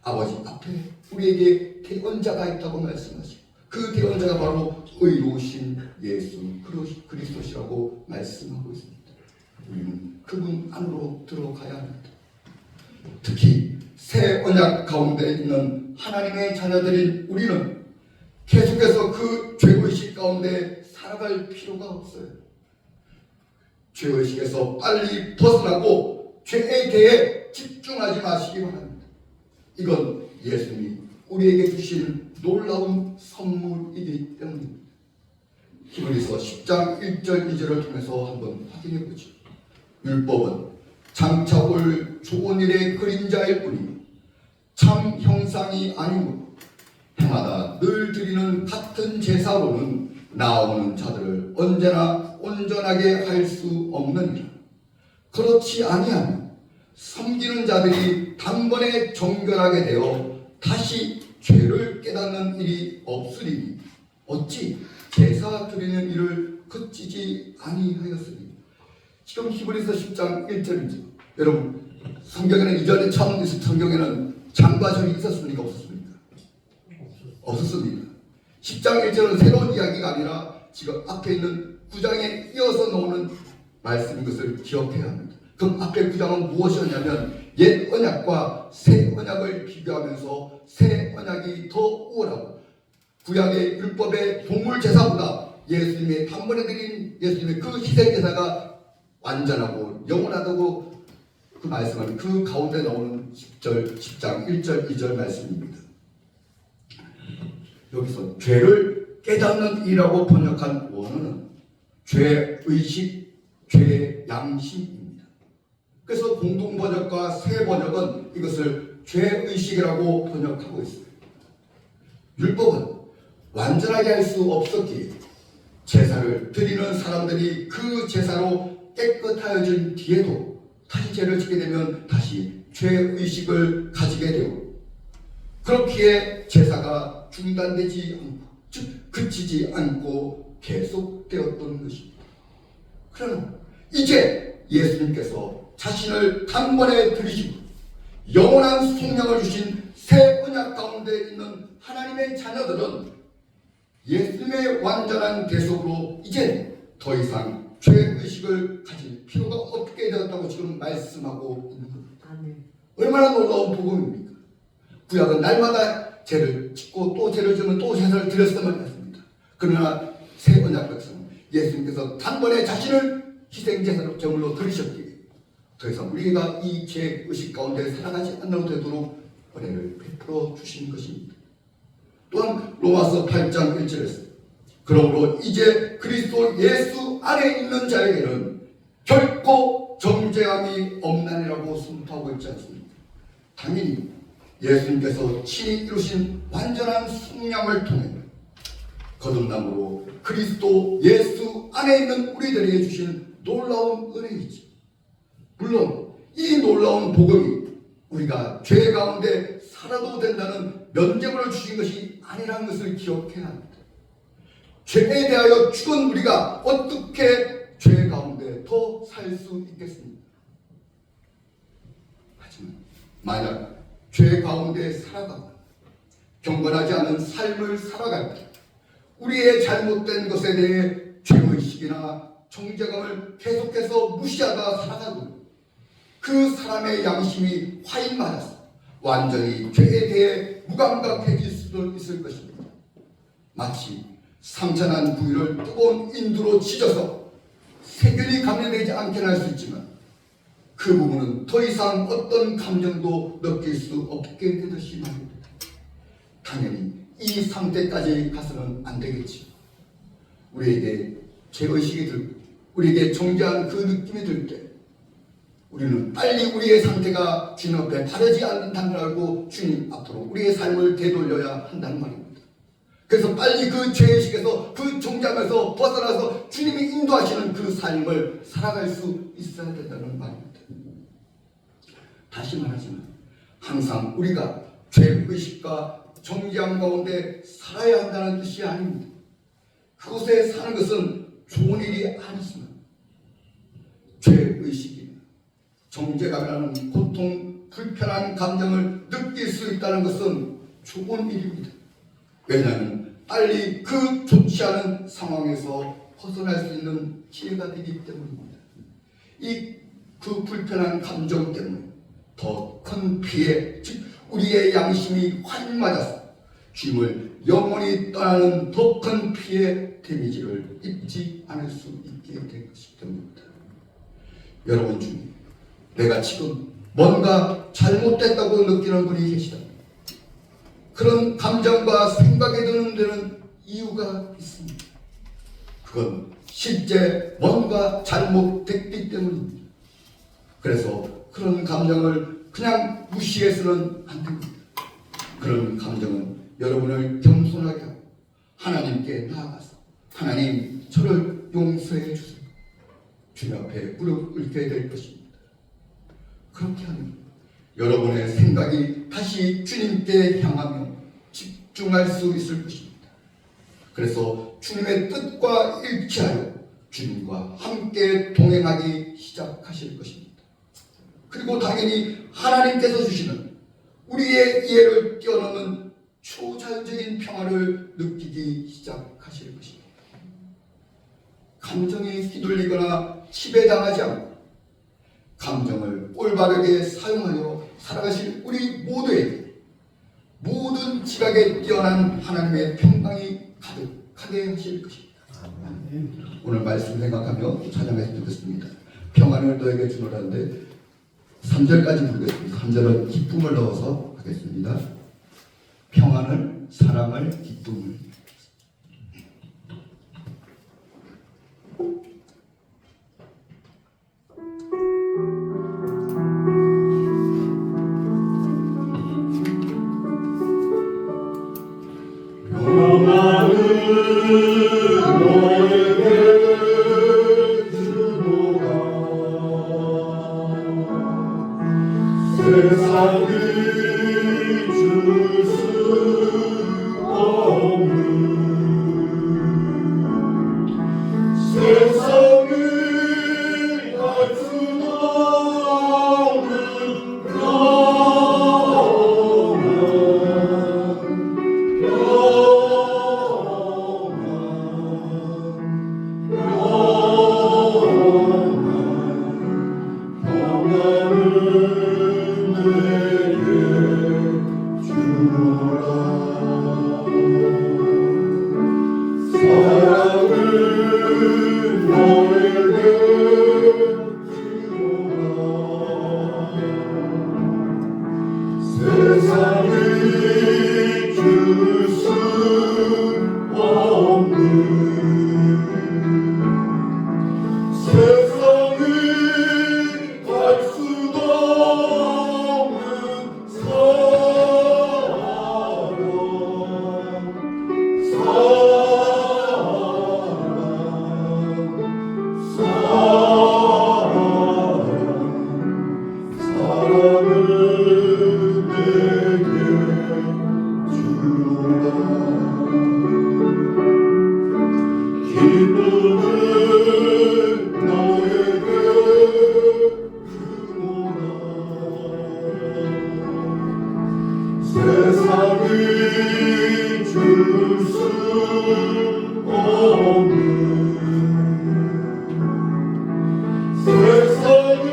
아버지 앞에 우리에게 대언자가 있다고 말씀하시고 그 대언자가 바로 의로우신 예수 그리스도시라고 말씀하고 있습니다. 우리는 그분 안으로 들어가야 합니다. 특히 새 언약 가운데 있는 하나님의 자녀들인 우리는 계속해서 그 죄의식 가운데 살아갈 필요가 없어요. 죄의식에서 빨리 벗어나고 죄에 대해 집중하지 마시기 바랍니다. 이건 예수님이 우리에게 주신 놀라운 선물이기 때문입니다. 히브리서 10장 1절 2절을 통해서 한번 확인해 보죠. 율법은 장차 올 좋은 일의 그림자일 뿐이며 참 형상이 아니므로 해마다 늘 드리는 같은 제사로는 나아오는 자들을 언제나 온전하게 할 수 없느니라. 그렇지 아니하면 섬기는 자들이 단번에 정결하게 되어 다시 죄를 깨닫는 일이 없으리니 어찌 제사 드리는 일을 그치지 아니하였으니. 지금 히브리서 10장 1절이죠. 여러분 성경에는 이전에 처음 성경에는 장과 절이 있었습니까? 없었습니까? 없었습니다. 10장 1절은 새로운 이야기가 아니라 지금 앞에 있는 9장에 이어서 나오는 말씀인 것을 기억해야 합니다. 그럼 앞에 9장은 무엇이었냐면 옛 언약과 새 언약을 비교하면서 새 언약이 더 우월하고 구약의 율법의 동물 제사보다 예수님의 단번에 드린 예수님의 그 희생 제사가 완전하고 영원하다고 그 말씀은 그 가운데 나오는 10장 1절 2절 말씀입니다. 여기서 죄를 깨닫는 이라고 번역한 원어는 죄의식, 죄양심입니다. 그래서 공동번역과 새번역은 이것을 죄의식이라고 번역하고 있습니다. 율법은 완전하게 할 수 없었기에 제사를 드리는 사람들이 그 제사로 깨끗하여진 뒤에도 다시 죄를 짓게 되면 다시 죄의식을 가지게 되고, 그렇기에 제사가 중단되지 않고, 즉 그치지 않고 계속되었던 것입니다. 그러나 이제 예수님께서 자신을 단번에 들이시고 영원한 속량을 주신 새 언약 가운데 있는 하나님의 자녀들은 예수님의 완전한 대속으로 이제 더 이상 죄의식을 가질 필요가 없게 되었다고 지금 말씀하고 있는 겁니다. 얼마나 놀라운 복음입니까? 구약은 날마다 죄를 짓고 또 죄를 지으면 또 제사를 드렸으면 했습니다. 그러나 새 언약 백성은 예수님께서 단번에 자신을 희생제사로 제물로 드리셨기에 더 이상 우리가 이 죄의식 가운데 살아가지 않아도 되도록 은혜를 베풀어 주신 것입니다. 또한 로마서 8장 1절에서 그러므로 이제 그리스도 예수 안에 있는 자에게는 결코 정죄함이 없나니라고 선포하고 있지 않습니까? 당연히 예수님께서 친히 이루신 완전한 속량을 통해 거듭남으로 그리스도 예수 안에 있는 우리들에게 주신 놀라운 은혜이지. 물론 이 놀라운 복음이 우리가 죄 가운데 살아도 된다는 면죄부를 주신 것이 아니라는 것을 기억해야 합니다. 죄에 대하여 죽은 우리가 어떻게 죄 가운데 더 살 수 있겠습니까? 하지만 만약 죄 가운데 살아가고 경건하지 않은 삶을 살아갈 때 우리의 잘못된 것에 대해 죄의식이나 정죄감을 계속해서 무시하다 살아가고 그 사람의 양심이 화인 맞아서 완전히 죄에 대해 무감각해질 수도 있을 것입니다. 마치 상처난 부위를 뜨거운 인두로 찢어서 세균이 감염되지 않게 할 수 있지만 그 부분은 더 이상 어떤 감정도 느낄 수 없게 되듯이 말입니다. 당연히 이 상태까지 가서는 안 되겠지. 우리에게 죄의식이 들고 우리에게 정죄한 그 느낌이 들 때 우리는 빨리 우리의 상태가 주님 앞에 바르지 않는다는 걸 알고 주님 앞으로 우리의 삶을 되돌려야 한다는 말입니다. 그래서 빨리 그 죄의식에서 그 정죄함에서 벗어나서 주님이 인도하시는 그 삶을 살아갈 수 있어야 된다는 말입니다. 다시 말하지만 항상 우리가 죄의식과 정죄함 가운데 살아야 한다는 뜻이 아닙니다. 그곳에 사는 것은 좋은 일이 아니지만 죄의식이 정죄감이라는 고통, 불편한 감정을 느낄 수 있다는 것은 좋은 일입니다. 왜냐하면 빨리 그 좋지 않은 상황에서 벗어날 수 있는 기회가 되기 때문입니다. 그 불편한 감정 때문에 더 큰 피해, 즉 우리의 양심이 활 맞아서 주님을 영원히 떠나는 더 큰 피해 데미지를 입지 않을 수 있게 될 것이기 때문입니다. 여러분 중에 내가 지금 뭔가 잘못됐다고 느끼는 분이 계시다. 그런 감정과 생각이 드는 데는 이유가 있습니다. 그건 실제 뭔가 잘못됐기 때문입니다. 그래서 그런 감정을 그냥 무시해서는 안 됩니다. 그런 감정은 여러분을 겸손하게 하고 하나님께 나아가서 하나님 저를 용서해 주세요. 주님 앞에 무릎 꿇게 될 것입니다. 그렇게 하면 여러분의 생각이 다시 주님께 향하며 집중할 수 있을 것입니다. 그래서 주님의 뜻과 일치하여 주님과 함께 동행하기 시작하실 것입니다. 그리고 당연히 하나님께서 주시는 우리의 이해를 뛰어넘는 초자연적인 평화를 느끼기 시작하실 것입니다. 감정에 휘둘리거나 지배당하지 않고 감정을 올바르게 사용하여 살아가실 우리 모두에게 모든 지각에 뛰어난 하나님의 평강이 가득하게 하실 것입니다. 오늘 말씀 생각하며 찬양했으면 좋겠습니다. 평안을 너에게 주노라는데 3절까지 부르겠습니다. 3절은 기쁨을 넣어서 하겠습니다. 평안을, 사랑을, 기쁨을. 세상이 줄 수 없는 세상이 알 수도 없는 세상이 줄 수 없는 세상이 알 수도 없는 사랑을 내게 주노라 기쁨을 너에게 주노라 세상이 줄 수 없는 세상이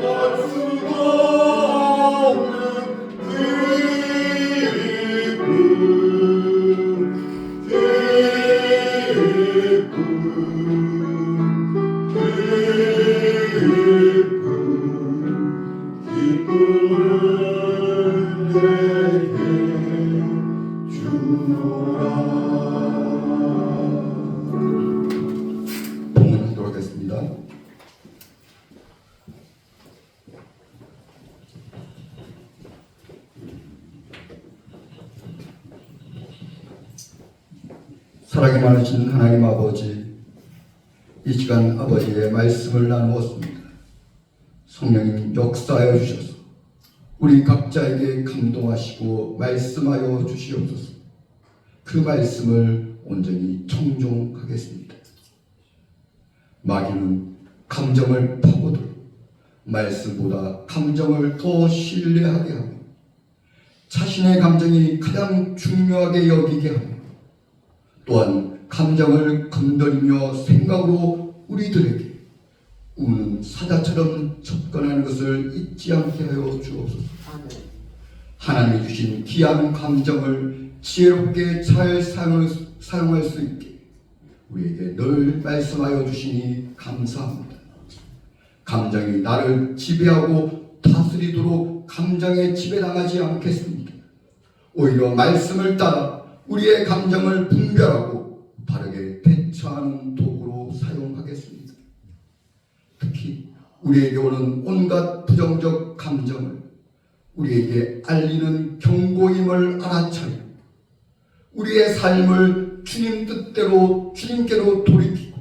알 수도 없는 기쁨을 내게 주노라. 봉헌하도록 하겠습니다. 사랑이 많으신 하나님 아버지, 이 시간 아버지의 말씀을 나누었습니다. 성령님 역사하여 주셔서 우리 각자에게 감동하시고 말씀하여 주시옵소서. 그 말씀을 온전히 청종하겠습니다. 마귀는 감정을 파고들어 말씀보다 감정을 더 신뢰하게 하고 자신의 감정이 가장 중요하게 여기게 하고 또한 감정을 건드리며 생각으로 우리들에게 우는 사자처럼 접근하는 것을 잊지 않게 하여 주옵소서. 하나님이 주신 귀한 감정을 지혜롭게 잘 사용할 수 있게 우리에게 늘 말씀하여 주시니 감사합니다. 감정이 나를 지배하고 다스리도록 감정에 지배당하지 않겠습니다. 오히려 말씀을 따라 우리의 감정을 분별하고 바르게 대처하는 도구로 사용하겠습니다. 특히 우리에게 오는 온갖 부정적 감정을 우리에게 알리는 경고임을 알아차리고 우리의 삶을 주님 뜻대로 주님께로 돌이키고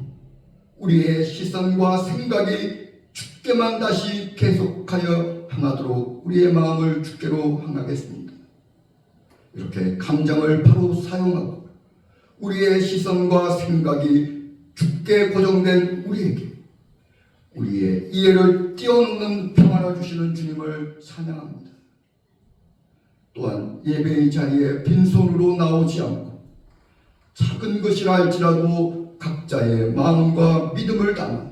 우리의 시선과 생각이 주께만 다시 계속하여 향하도록 우리의 마음을 주께로 향하겠습니다. 이렇게 감정을 바로 사용하고 우리의 시선과 생각이 주께 고정된 우리에게 우리의 이해를 뛰어넘는 평안을 주시는 주님을 찬양합니다. 또한 예배의 자리에 빈손으로 나오지 않고 작은 것이라 할지라도 각자의 마음과 믿음을 담아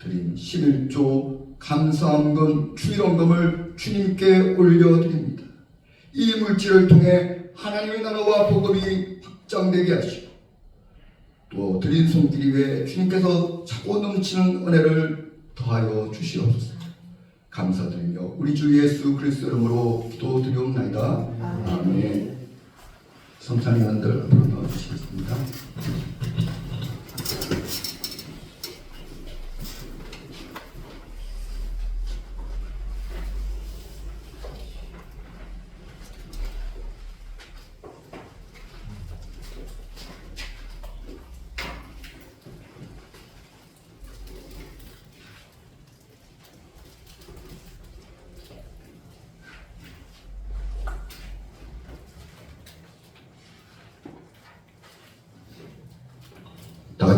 드린 11조 감사함금 주일헌금을 주님께 올려드립니다. 이 물질을 통해 하나님의 나라와 복음이 확장되게 하시고 또 드린 손길 위에 주님께서 차고 넘치는 은혜를 더하여 주시옵소서. 감사드리며 우리 주 예수 그리스도 이름으로 기도드리옵나이다. 아멘. 성찬위원들 앞으로 나와주시겠습니다.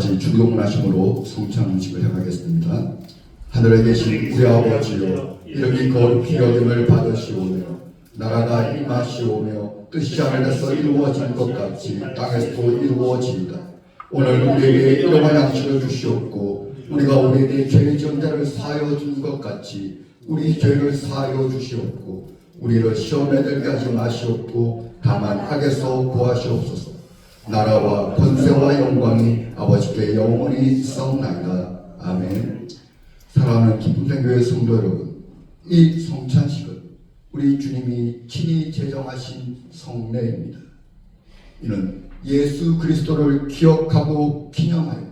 같이 주동문하심으로 성찬음식을 해가겠습니다. 하늘에 계신 우리 아버지여, 이름이 거룩히 여김을 받으시오며 나라가 임하시오며 뜻이 하늘에서 이루어진 것 같이 땅에서도 이루어지이다. 오늘 우리에게 일용할 양식을 주시옵고 우리가 우리에게 죄 지은 자를 사하여 준 것 같이 우리 죄를 사하여 주시옵고 우리를 시험에 들게 하지 마시옵고 다만 악에서 구하시옵소서. 나라와 권세와 영광이 아버지께 영원히 있사옵나이다. 아멘. 사랑하는 기쁨생교회 성도 여러분, 이 성찬식은 우리 주님이 친히 제정하신 성례입니다. 이는 예수 그리스도를 기억하고 기념하여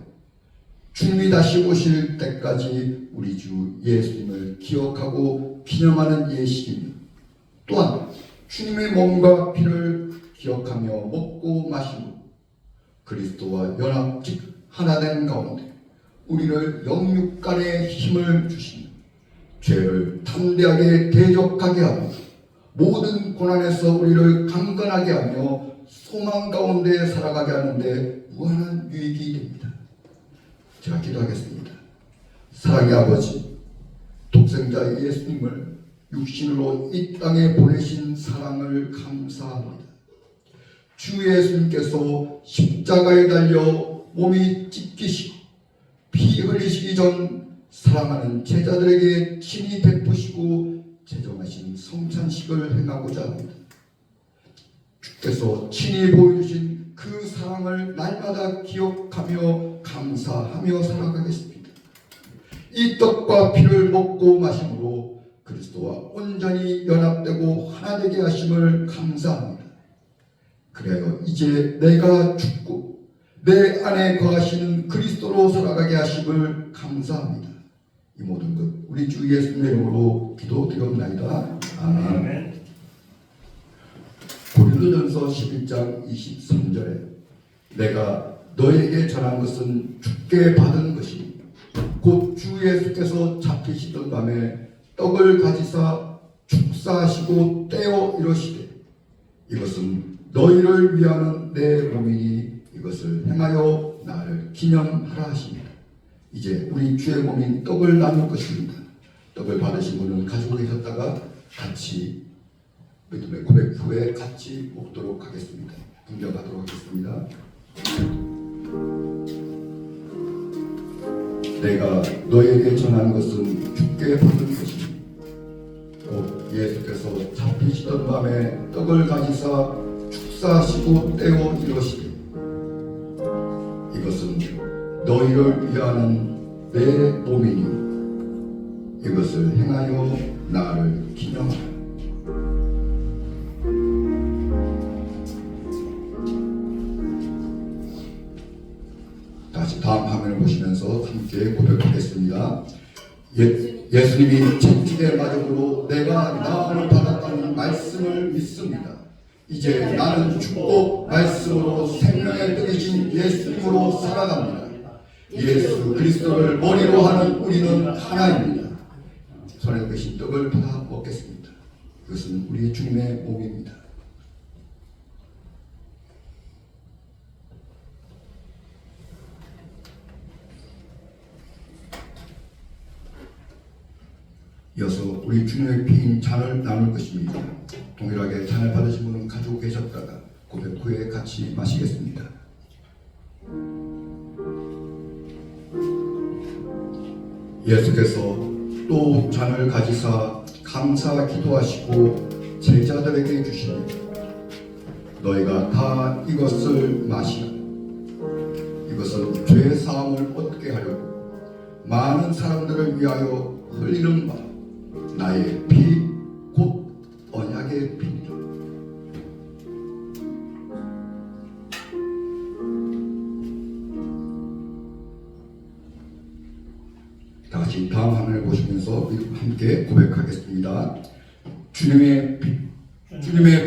주님이 다시 오실 때까지 우리 주 예수님을 기억하고 기념하는 예식입니다. 또한 주님의 몸과 피를 기억하며 먹고 마시고 그리스도와 연합 즉 하나된 가운데 우리를 영육간의 힘을 주시며 죄를 담대하게 대적하게 하며 모든 고난에서 우리를 강건하게 하며 소망 가운데 살아가게 하는데 무한한 유익이 됩니다. 제가 기도하겠습니다. 사랑의 아버지, 독생자 예수님을 육신으로 이 땅에 보내신 사랑을 감사합니다. 주 예수님께서 십자가에 달려 몸이 찢기시고 피 흘리시기 전 사랑하는 제자들에게 친히 베푸시고 제정하신 성찬식을 행하고자 합니다. 주께서 친히 보여주신 그 사랑을 날마다 기억하며 감사하며 살아가겠습니다. 이 떡과 피를 먹고 마심으로 그리스도와 온전히 연합되고 하나 되게 하심을 감사합니다. 그래요, 이제 내가 죽고 내 안에 거하시는 그리스도로 살아가게 하심을 감사합니다. 이 모든 것 우리 주 예수님의 이름으로 기도드리옵나이다. 아멘. 고린도전서 11장 23절에 내가 너에게 전한 것은 주께 받은 것이니 곧 주 예수께서 잡히시던 밤에 떡을 가지사 축사하시고 떼어 이르시되 이것은 너희를 위하는 내 몸이니 이것을 행하여 나를 기념하라 하십니다. 이제 우리 주의 몸인 떡을 나눌 것입니다. 떡을 받으신 분은 가지고 계셨다가 같이 믿음의 고백 후에 같이 먹도록 하겠습니다. 분별하도록 하겠습니다. 내가 너에게 전한 것은 주께 받은 것이니 곧 예수께서 잡히시던 밤에 떡을 가지사 축사하시고 떼어 이르시되 이것은 너희를 위하는 내 몸이니 이것을 행하여 나를 기념하라. 다시 다음 화면을 보시면서 함께 고백하겠습니다. 예수님이 채찍의 마적으로 내가 나음을 받았다는 말씀을 믿습니다. 이제 나는 죽고 말씀으로 생명의 떡이신 예수님으로 살아갑니다. 예수 그리스도를 머리로 하는 우리는 하나입니다. 손에 계신 떡을 받아 먹겠습니다. 이것은 우리 주님의 몸입니다. 이어서 우리 주님의 피인 잔을 나눌 것입니다. 동일하게 잔을 받으신 분은 가지고 계셨다가 고백 후에 같이 마시겠습니다. 예수께서 또 잔을 가지사 감사 기도하시고 제자들에게 주시니 너희가 다 이것을 마시라. 이것은 죄 사함을 얻게 하려고 많은 사람들을 위하여 흘리는 바 나의 피 곧 언약의 피니라. 다시 다음 화면을 보시면서 함께 고백하겠습니다. 주님의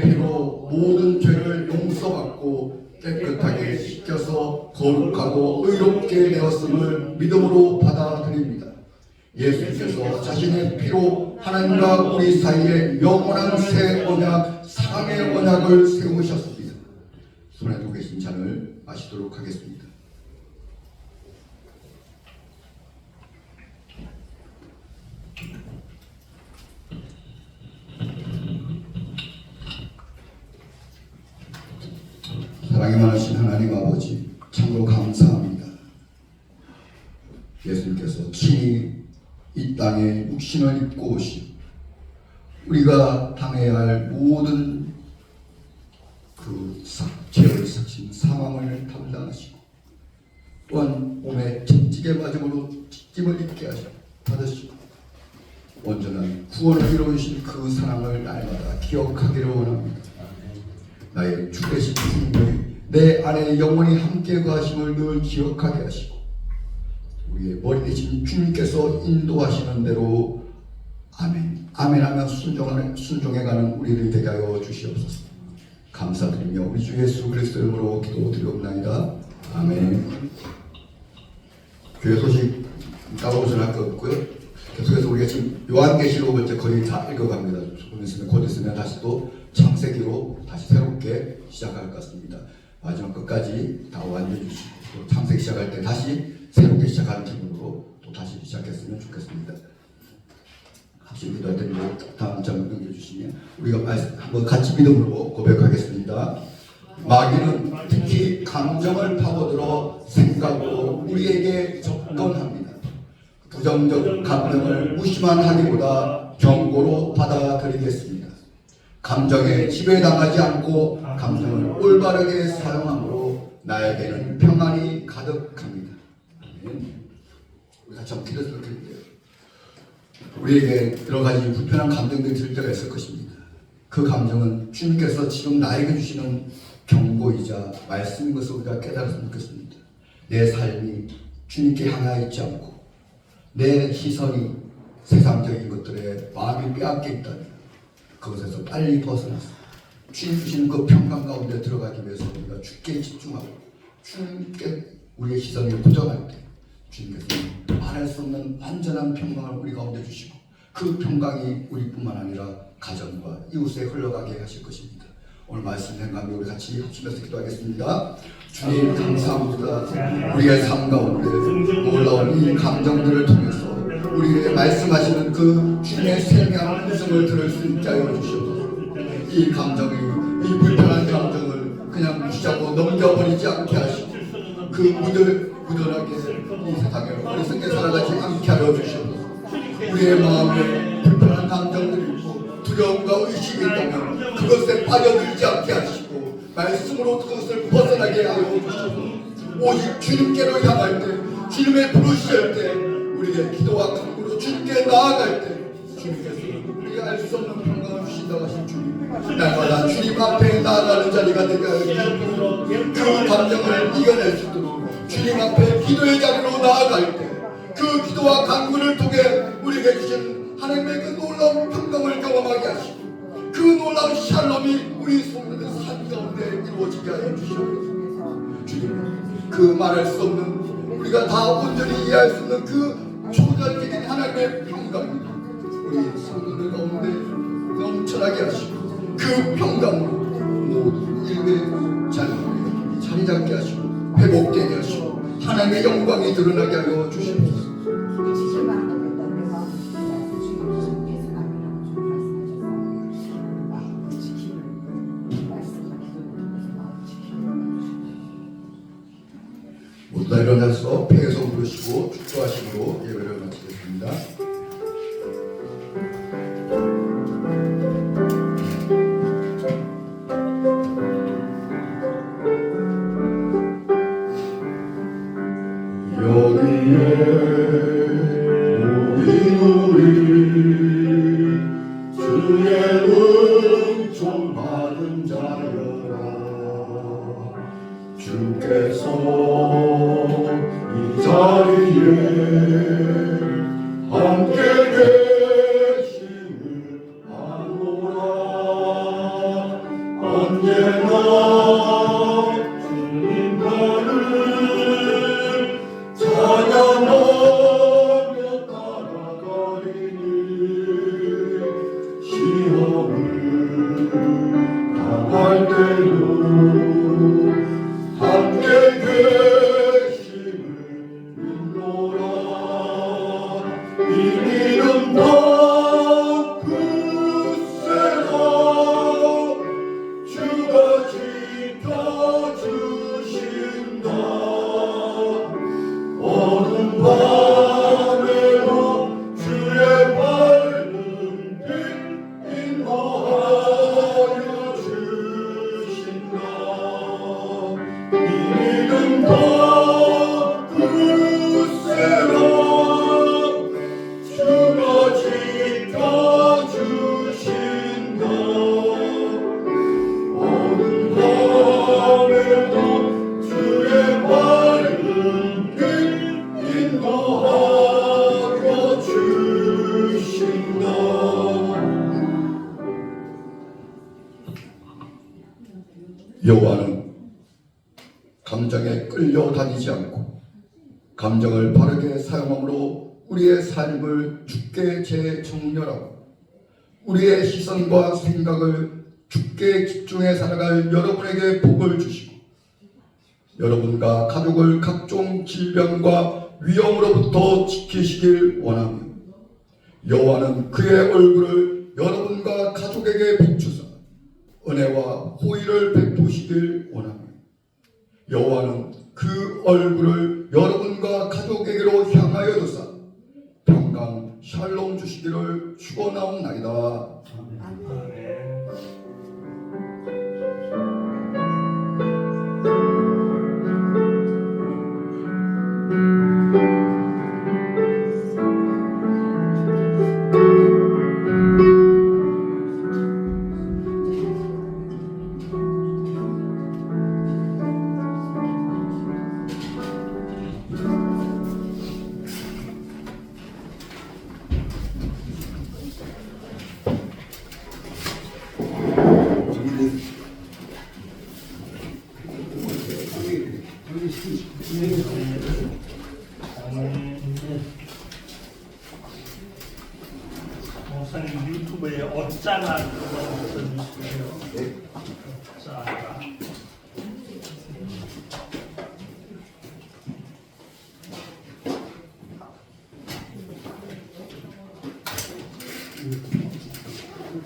피로 모든 죄를 용서받고 깨끗하게 씻겨서 거룩하고 의롭게 되었음을 믿음으로 받아들입니다. 예수께서 자신의 피로 하나님과 우리 사이에 영원한 새 언약, 사랑의 언약을 세우셨습니다. 손에 두고 계신 잔을 마시도록 하겠습니다. 사랑이 많으신 하나님 아버지 참으로 감사합니다. 예수님께서 친히 이 땅에 육신을 입고 오신 우리가 당해야 할 모든 그 죄를 삭힌 사망을 담당하시고 또한 몸에 채찍의 맞음으로 찢김을 입게 받으시고 온전한 구원을 이루신 그 사랑을 날마다 기억하기를 원합니다. 나의 주 되신 주님이 내 안에 영원히 함께 거하심을 늘 기억하게 하시고 우리의 머리 되신 주님께서 인도하시는 대로 아멘 아멘하며 순종해가는 우리를 되게 하여 주시옵소서. 감사드리며 우리 주 예수 그리스도의 이름으로 기도드리옵나이다. 아멘. 교회 소식 까먹으셔야 할 것 없고요. 계속해서 우리가 지금 요한계시록을 이제 거의 다 읽어갑니다. 조금 있으면 곧 있으면 다시 또 창세기로 다시 새롭게 시작할 것 같습니다. 마지막 끝까지 다 완전히 주시고 또 창세기 시작할 때 다시 새롭게 시작하는 기분으로 또 다시 시작했으면 좋겠습니다. 같이 기도할 때 다음 장 넘겨주시면 우리가 한번 같이 믿음으로 고백하겠습니다. 마귀는 특히 감정을 파고들어 생각으로 우리에게 접근합니다. 부정적 감정을 무시만 하기보다 경고로 받아들이겠습니다. 감정에 지배당하지 않고 감정을 올바르게 사용함으로 나에게는 평안이 가득합니다. 우리 같이 한번 기도했으면 좋겠는데요. 우리에게 여러 가지 불편한 감정들이 들 때가 있을 것입니다. 그 감정은 주님께서 지금 나에게 주시는 경고이자 말씀인 것을 우리가 깨달았으면 좋겠습니다. 내 삶이 주님께 향하여 있지 않고 내 시선이 세상적인 것들에 마음이 빼앗겨 있다면 그것에서 빨리 벗어나서 주님 주시는 그 평강 가운데 들어가기 위해서 우리가 주께 집중하고 주님께 우리의 시선을 고정할 때 주님께서는 말할 수 없는 완전한 평강을 우리 가운데 주시고 그 평강이 우리뿐만 아니라 가정과 이웃에 흘러가게 하실 것입니다. 오늘 말씀 생각하며 우리 같이 합심해서 기도하겠습니다. 주님 감사합니다. 우리의 삶 가운데 놀라운 이 감정들을 통해서 우리에게 말씀하시는 그 주님의 생명한 음성을 들을 수 있게 하여 주시옵소서. 이 감정이 이 불편한 감정을 그냥 무시하고 넘겨버리지 않게 하시고 그 무던하게 이 세상에 어리석게 살아가지 않게 하여 주시옵소서. 우리의 마음에 불편한 감정들이 있고 두려움과 의식이 있다면 그것에 빠져들지 않게 하시고 말씀으로 그것을 벗어나게 하여 주시옵소서. 오직 주님께로 향할 때 주님의 부르실 때 우리의 기도와 간구로 주님께 나아갈 때 주님께서는 우리가 알 수 없는 평강을 주신다고 하신 주님 날마다 주님 앞에 나아가는 자리가 되게 하여 주시고 그 감정을 이겨낼 수 있도록 주님 앞에 기도의 자리로 나아갈 때 그 기도와 간구를 통해 우리에게 주신 하나님의 그 놀라운 평강을 경험하게 하시고 그 놀라운 샬롬이 우리 속에 삶 가운데 이루어지게 하여 주시옵소서. 주님 그 말할 수 없는 우리가 다 온전히 이해할 수 없는 그 초자적인 하나님의 평강이 우리 성도들 가운데 넘쳐나게 하시고 그 평강으로 모든 일에 자리 잡게 하시고 회복되게 하시고 하나님의 영광이 드러나게 하여 주시옵소서. 모두 다 일어나서 폐에서 부르시고 축도하심으로 예배를 마치겠습니다. 여기에 우리 주의 은총 받은 자여라. 주께서 이 자리에 함께 계심을 아노라. 언제나 주가 지켜주 여호와는 감정에 끌려다니지 않고 감정을 바르게 사용함으로 우리의 삶을 주께 재정렬하고 우리의 시선과 생각을 주께 집중해 살아갈 여러분에게 복을 주시고 여러분과 가족을 각종 질병과 위험으로부터 지키시길 원하며 여호와는 그의 얼굴을 여러분과 가족에게 비추사 은혜와 호의를 베푸시길 원하며 여호와는 그 얼굴을 여러분과 가족에게로 향하여 두사 평강 샬롬 주시기를 축원하옵나이다. 목사님 유튜브에 어짜가 그거 써주시고요. 어짜가.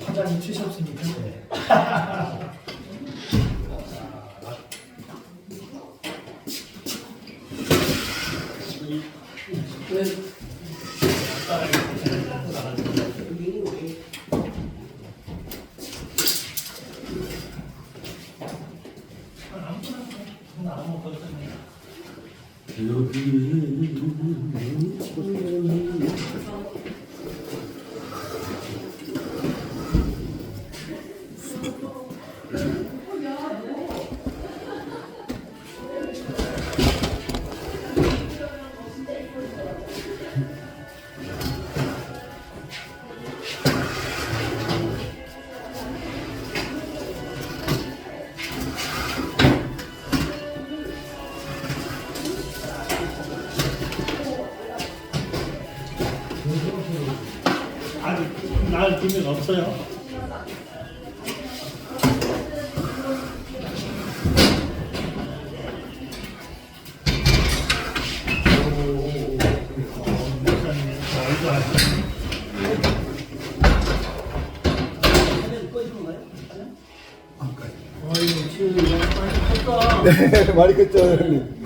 화장이 치셨으니까. 아직 날 기면 없어요. 목사님 얼도 하시네. 어이구, 지금 많이 컸다. 많이 컸죠, 형님.